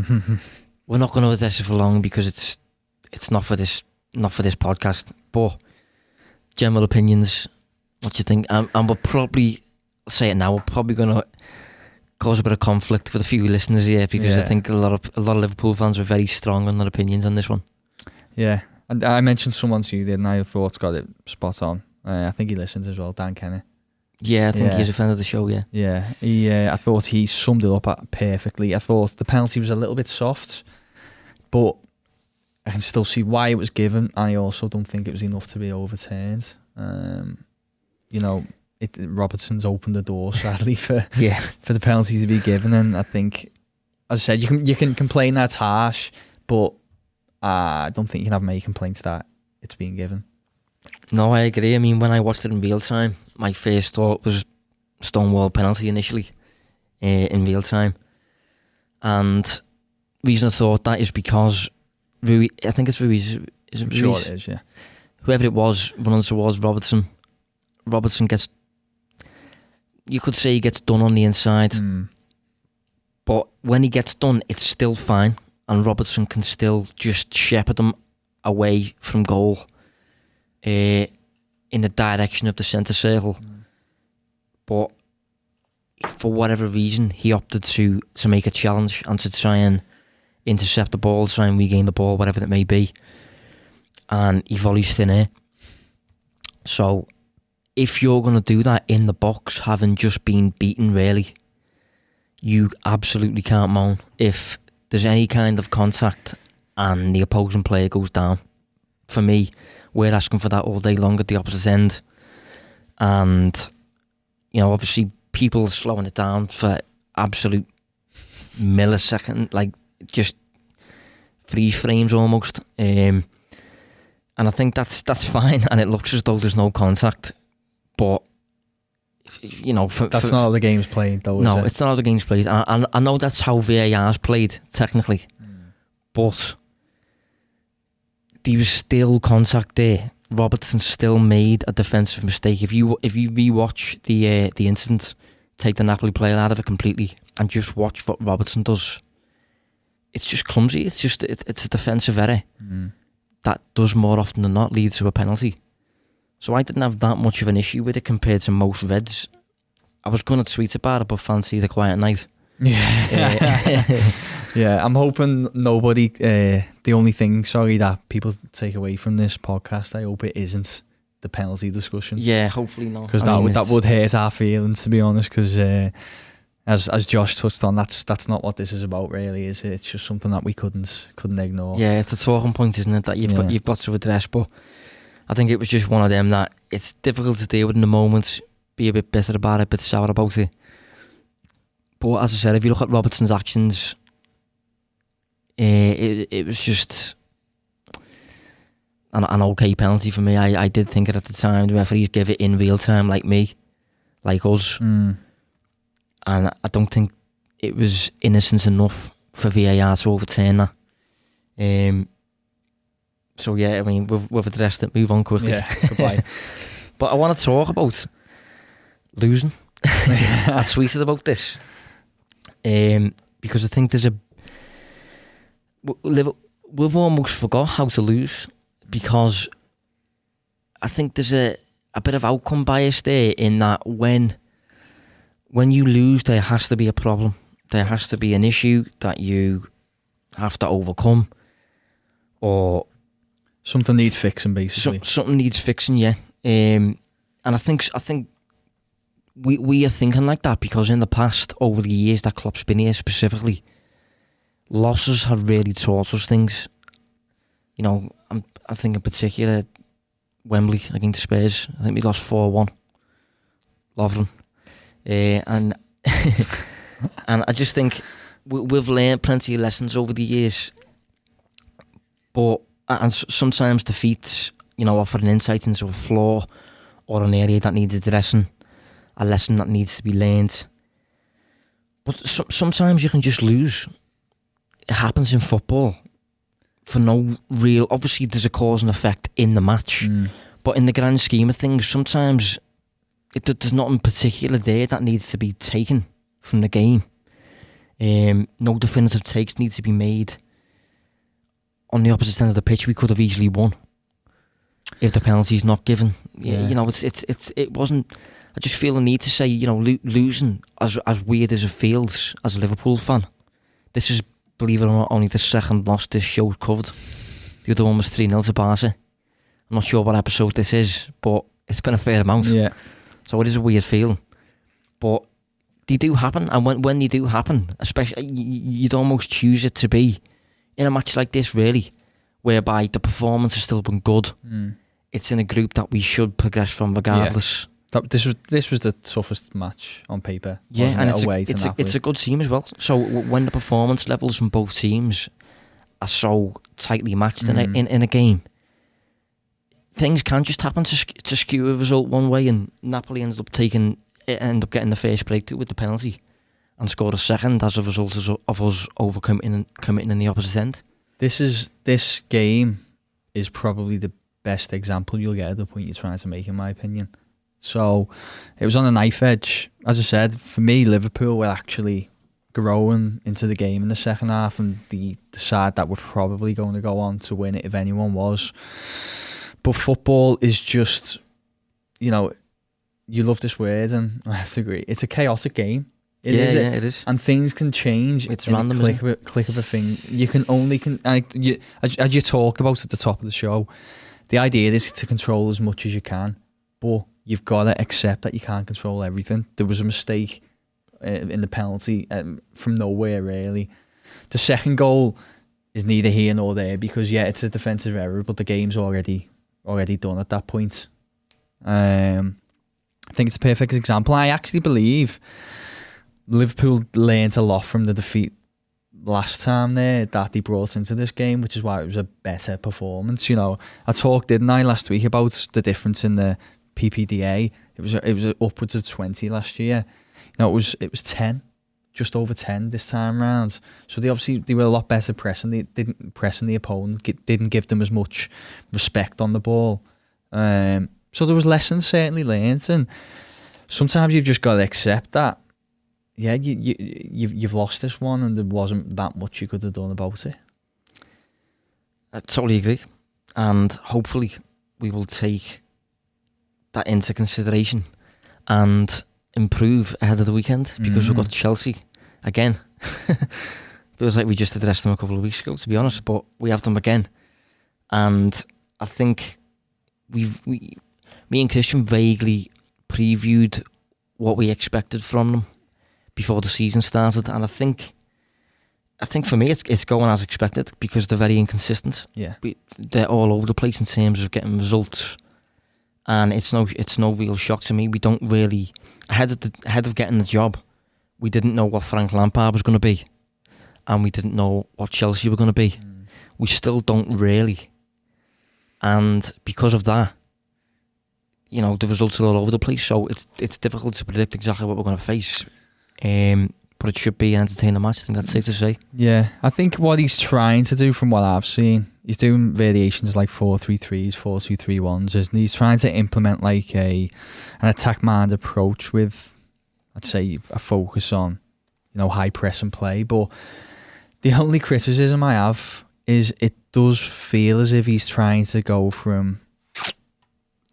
We're not going to address it for long because it's not for this podcast. But general opinions, what do you think? And we'll probably say it now. We're probably going to cause a bit of conflict with a few listeners here because I think a lot of Liverpool fans were very strong on their opinions on this one. Yeah, and I mentioned someone to you there, and I thought got it spot on. I think he listens as well, Dan Kenny. Yeah, I think he's a fan of the show. Yeah. I thought he summed it up perfectly. I thought the penalty was a little bit soft, but I can still see why it was given, and I also don't think it was enough to be overturned. Robertson's opened the door, sadly, for the penalty to be given, and I think, as I said, you can complain that's harsh, but I don't think you can have many complaints that it's being given. No, I agree. I mean, when I watched it in real time, my first thought was stonewall penalty initially in real time, and the reason I thought that is because Ruiz, I think it's Ruiz. Is it Ruiz? Sure it is, yeah. Whoever it was running towards Robertson gets, you could say he gets done on the inside, but when he gets done, it's still fine, and Robertson can still just shepherd him away from goal in the direction of the centre circle. but for whatever reason, he opted to make a challenge and to try and intercept the ball, try and regain the ball, whatever it may be. And he volleys thin air. So, if you're going to do that in the box, having just been beaten, really, you absolutely can't moan. If there's any kind of contact and the opposing player goes down, for me, we're asking for that all day long at the opposite end. And, you know, obviously, people are slowing it down for absolute millisecond, like just freeze frames almost. And I think that's fine, and it looks as though there's no contact. But, you know, that's not how the game's played, though. No, is it? It's not how the game's played. I know that's how VAR's played technically, but there was still contact there. Robertson still made a defensive mistake. If you rewatch the incident, take the Napoli player out of it completely, and just watch what Robertson does, it's just clumsy. It's a defensive error that does more often than not lead to a penalty. So I didn't have that much of an issue with it compared to most Reds. I was going to tweet about it, but fancy the quiet night. Yeah. Yeah, I'm hoping nobody, the only thing, that people take away from this podcast, I hope it isn't the penalty discussion. Yeah, hopefully not. Because that would hurt our feelings, to be honest, because as Josh touched on, that's not what this is about, really, is it? It's just something that we couldn't ignore. Yeah, it's a talking point, isn't it, that you've got to address, but I think it was just one of them that it's difficult to deal with in the moment, be a bit bitter about it, a bit sour about it. But as I said, if you look at Robertson's actions, it was just an okay penalty for me. I did think it at the time. The referees give it in real time, like me, like us. And I don't think it was innocent enough for VAR to overturn that. So yeah, I mean, we've addressed it. Move on quickly. Yeah, goodbye. But I want to talk about losing. I tweeted about this. Because I think we've almost forgot how to lose, because I think there's a bit of outcome bias there, in that when you lose, there has to be a problem. There has to be an issue that you have to overcome, or something needs fixing, basically. Something needs fixing, yeah. And I think we are thinking like that because in the past, over the years that Klopp's been here specifically, losses have really taught us things. You know, I think in particular, Wembley against Spurs. I think we lost 4-1. Lovren. And and I just think we've learned plenty of lessons over the years. But and sometimes defeats, you know, offer an insight into a flaw or an area that needs addressing, a lesson that needs to be learned. But sometimes you can just lose. It happens in football for no real... Obviously, there's a cause and effect in the match. But in the grand scheme of things, sometimes there's nothing particular there that needs to be taken from the game. No definitive takes need to be made. On the opposite end of the pitch, we could have easily won if the penalty's not given. Yeah. You know, it wasn't... I just feel the need to say, you know, losing, as weird as it feels as a Liverpool fan, this is, believe it or not, only the second loss this show covered. The other one was 3-0 to Barca. I'm not sure what episode this is, but it's been a fair amount. Yeah. So it is a weird feeling. But they do happen, and when they do happen, especially, you'd almost choose it to be in a match like this, really, whereby the performance has still been good. It's in a group that we should progress from regardless. Yeah. This was the toughest match on paper. Yeah, and it's a good team as well. So when the performance levels from both teams are so tightly matched in a game, things can just happen to skew a result one way, and Napoli end up getting the first breakthrough with the penalty and scored a second as a result of us committing in the opposite end. This game is probably the best example you'll get of the point you're trying to make, in my opinion. So it was on a knife edge. As I said, for me, Liverpool were actually growing into the game in the second half, and the side that were probably going to go on to win it if anyone was. But football is just, you know, you love this word, and I have to agree. It's a chaotic game. It is. And things can change. It's in random. A click of a thing. You can only as you talked about at the top of the show. The idea is to control as much as you can, but you've got to accept that you can't control everything. There was a mistake in the penalty from nowhere, really. The second goal is neither here nor there because, yeah, it's a defensive error, but the game's already done at that point. I think it's a perfect example. I actually believe Liverpool learned a lot from the defeat last time there that they brought into this game, which is why it was a better performance. You know, I talked, didn't I, last week about the difference in the PPDA. It was upwards of 20 last year. You know, it was 10, just over 10 this time round. So they were a lot better pressing. They didn't pressing the opponent, didn't give them as much respect on the ball. So there was lessons certainly learned, and sometimes you've just got to accept that. Yeah, you've lost this one, and there wasn't that much you could have done about it. I totally agree, and hopefully we will take that into consideration and improve ahead of the weekend because we've got Chelsea again. Feels like we just addressed them a couple of weeks ago, to be honest, but we have them again, and I think me and Christian vaguely previewed what we expected from them before the season started, and I think for me it's going as expected because they're very inconsistent. Yeah, they're all over the place in terms of getting results, and it's no real shock to me. We don't really ahead of getting the job, we didn't know what Frank Lampard was going to be, and we didn't know what Chelsea were going to be. We still don't really, and because of that, you know, the results are all over the place. So it's difficult to predict exactly what we're going to face. But it should be an entertaining match. I think that's safe to say. Yeah, I think what he's trying to do, from what I've seen, he's doing variations like 4-3-3s, 4-2-3-1s, and he's trying to implement like an attack-minded approach with, I'd say, a focus on, you know, high press and play. But the only criticism I have is it does feel as if he's trying to go from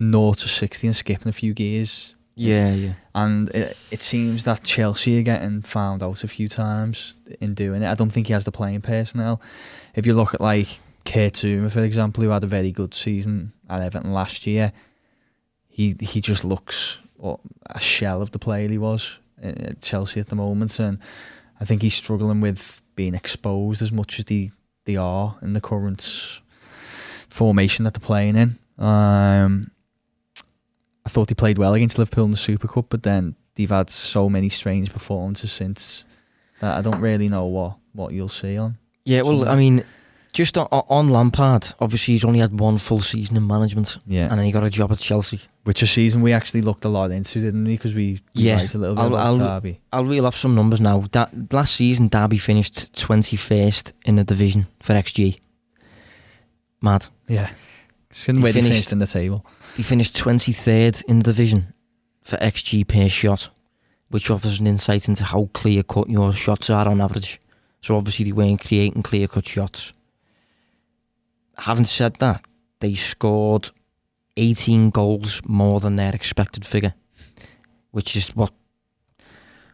0 to 60 and skipping a few gears. Yeah. And it seems that Chelsea are getting found out a few times in doing it. I don't think he has the playing personnel. If you look at like Kurt Zouma, for example, who had a very good season at Everton last year, he just looks a shell of the player he was at Chelsea at the moment, and I think he's struggling with being exposed as much as they are in the current formation that they're playing in. I thought he played well against Liverpool in the Super Cup, but then they've had so many strange performances since that I don't really know what you'll see on. Yeah, well, I mean, just on Lampard, obviously he's only had one full season in management, and then he got a job at Chelsea. Which a season we actually looked a lot into, didn't we? Because we liked a little bit about Derby. I'll reel off some numbers now. That last season, Derby finished 21st in the division for XG. Mad. Yeah. Shouldn't wait finished in the table. They finished 23rd in the division for XG per shot, which offers an insight into how clear-cut your shots are on average. So obviously they weren't creating clear-cut shots. Having said that, they scored 18 goals more than their expected figure, which is what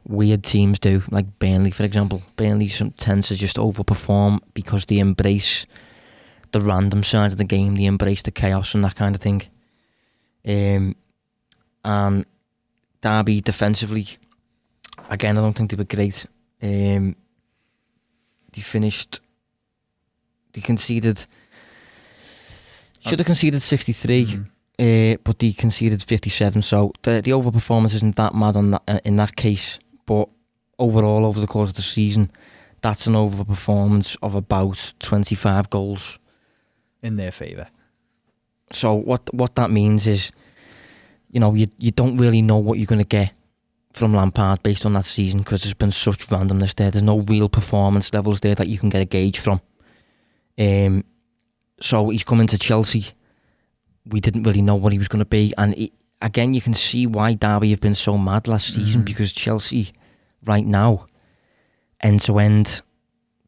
weird teams do, like Burnley, for example. Burnley tends to just overperform because they embrace the random side of the game, they embrace the chaos and that kind of thing. And Derby defensively, again, I don't think they were great. They conceded, should have conceded 63, but they conceded 57. So the overperformance isn't that mad in that case. But overall, over the course of the season, that's an overperformance of about 25 goals in their favour. So what that means is, you know, you don't really know what you're going to get from Lampard based on that season because there's been such randomness there. There's no real performance levels there that you can get a gauge from. So he's come into Chelsea. We didn't really know what he was going to be. And again, you can see why Derby have been so mad last season because Chelsea, right now, end-to-end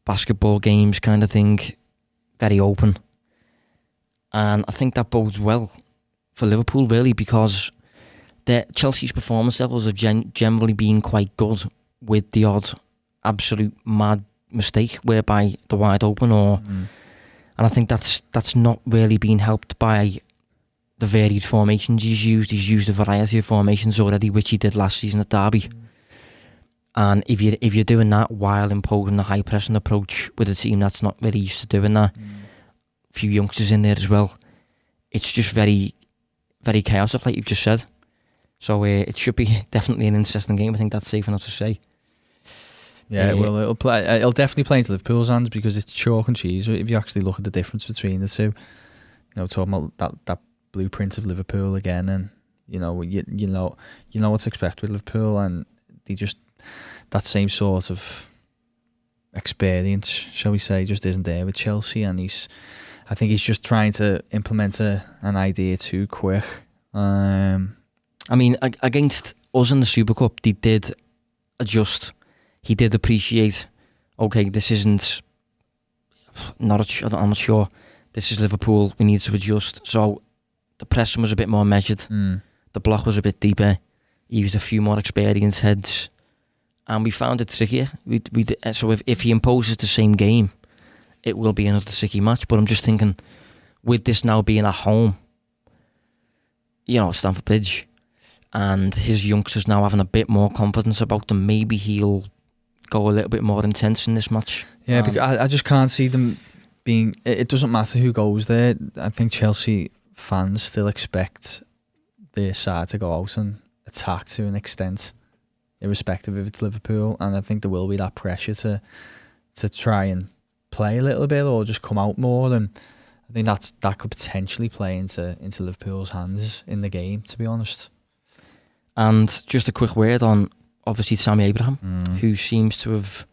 basketball games kind of thing, very open. And I think that bodes well for Liverpool, really, because Chelsea's performance levels have generally been quite good, with the odd absolute mad mistake whereby they're wide open, and I think that's not really been helped by the varied formations he's used. He's used a variety of formations already, which he did last season at Derby. And if you're doing that while imposing a high pressing approach with a team that's not really used to doing that, a few youngsters in there as well, it's just very, very chaotic, like you've just said. So it should be definitely an interesting game. I think that's safe enough to say. Yeah, well, it'll definitely play into Liverpool's hands because it's chalk and cheese. If you actually look at the difference between the two, talking about that blueprint of Liverpool again, and you know what to expect with Liverpool, and they just, that same sort of experience, shall we say, just isn't there with Chelsea. And I think he's just trying to implement an idea too quick. I mean, against us in the Super Cup, they did adjust. He did appreciate, okay, this isn't, I'm not sure, this is Liverpool, we need to adjust. So the pressing was a bit more measured, the block was a bit deeper, he used a few more experienced heads, and we found it trickier. So if he imposes the same game, it will be another tricky match. But I'm just thinking, with this now being at home, Stamford Bridge, and his youngsters now having a bit more confidence about them, maybe he'll go a little bit more intense in this match. Yeah, because I just can't see them being... It doesn't matter who goes there. I think Chelsea fans still expect their side to go out and attack to an extent, irrespective if it's Liverpool. And I think there will be that pressure to try and play a little bit or just come out more. And I think that could potentially play into Liverpool's hands in the game, to be honest. And just a quick word on, obviously, Sammy Abraham, who seems to have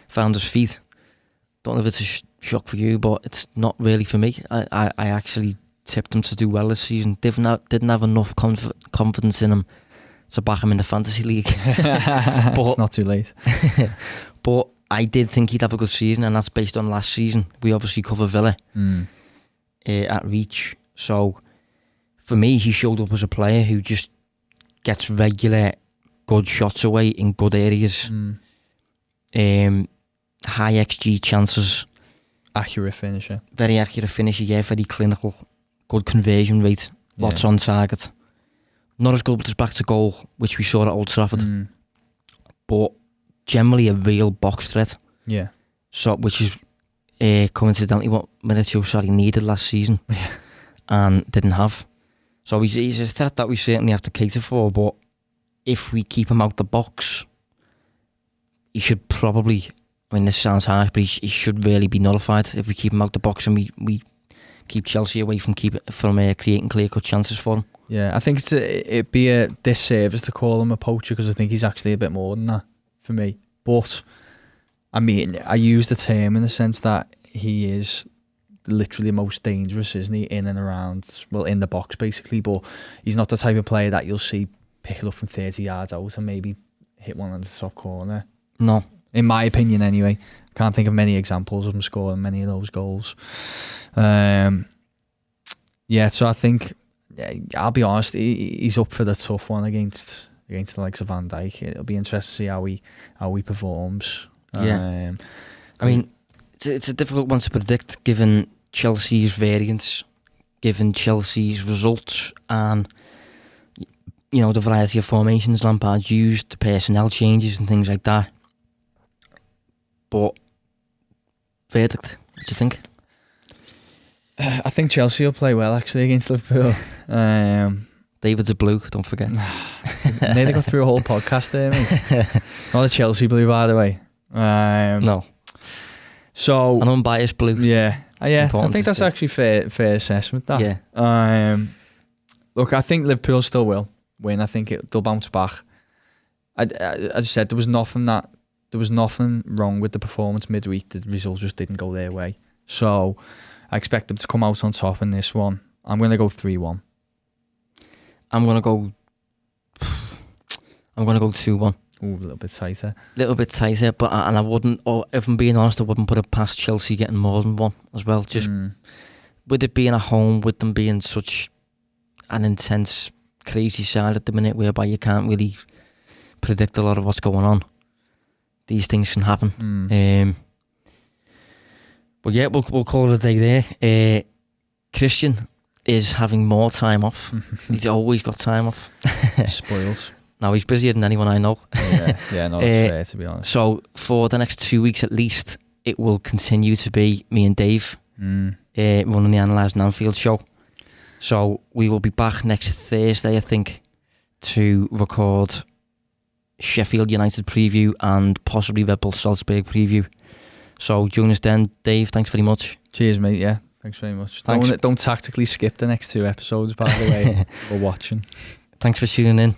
found his feet. Don't know if it's a shock for you, but it's not really for me. I actually tipped him to do well this season. Didn't have enough confidence in him to back him in the fantasy league. But it's not too late. But I did think he'd have a good season, and that's based on last season. We obviously cover Villa at Reach. So for me, he showed up as a player who just gets regular good shots away in good areas. High XG chances. Accurate finisher. Very accurate finisher, yeah. Very clinical. Good conversion rate. Lots on target. Not as good with his back to goal, which we saw at Old Trafford. But generally a real box threat. Yeah. So, which is coincidentally what Maurizio Sarri needed last season. And didn't have. So he's a threat that we certainly have to cater for, but if we keep him out the box, he should probably, I mean, this sounds harsh, but he should really be nullified if we keep him out the box and we keep Chelsea away from creating clear-cut chances for him. Yeah, I think it'd be a disservice to call him a poacher because I think he's actually a bit more than that for me. But, I mean, I use the term in the sense that he is literally most dangerous, isn't he, in and around, well, in the box basically, but he's not the type of player that you'll see pick it up from 30 yards out and maybe hit one on the top corner. No. In my opinion anyway. Can't think of many examples of him scoring many of those goals. So I think, I'll be honest, he's up for the tough one against the likes of Van Dijk. It'll be interesting to see how he performs. Yeah. I mean, it's a difficult one to predict given Chelsea's variance, given Chelsea's results, and the variety of formations Lampard's used, the personnel changes and things like that. But verdict, what do you think? I think Chelsea will play well actually against Liverpool. David's a blue, don't forget. Nearly got through a whole podcast there, mate. Not a Chelsea blue, by the way. No. So an unbiased blue. Yeah. I think that's actually fair assessment. That. Yeah. Look, I think Liverpool still will win. I think they'll bounce back. As I said, there was nothing wrong with the performance midweek. The results just didn't go their way. So I expect them to come out on top in this one. I'm going to go 3-1. I'm going to go 2-1. Ooh, a little bit tighter. But I wouldn't, or if I'm being honest, I wouldn't put it past Chelsea getting more than one as well. Just with it being at home, with them being such an intense crazy side at the minute, whereby you can't really predict a lot of what's going on. These things can happen. But yeah, we'll call it a day there. Christian is having more time off. He's always got time off. Spoils. Now he's busier than anyone I know. Yeah, no, that's fair, to be honest. So for the next 2 weeks at least, it will continue to be me and Dave running the Analysing Anfield show. So we will be back next Thursday, I think, to record Sheffield United preview and possibly Red Bull Salzburg preview. So join us then. Dave, thanks very much. Cheers, mate. Yeah, thanks very much. Thanks. Don't tactically skip the next 2 episodes, by the way. We're watching. Thanks for tuning in.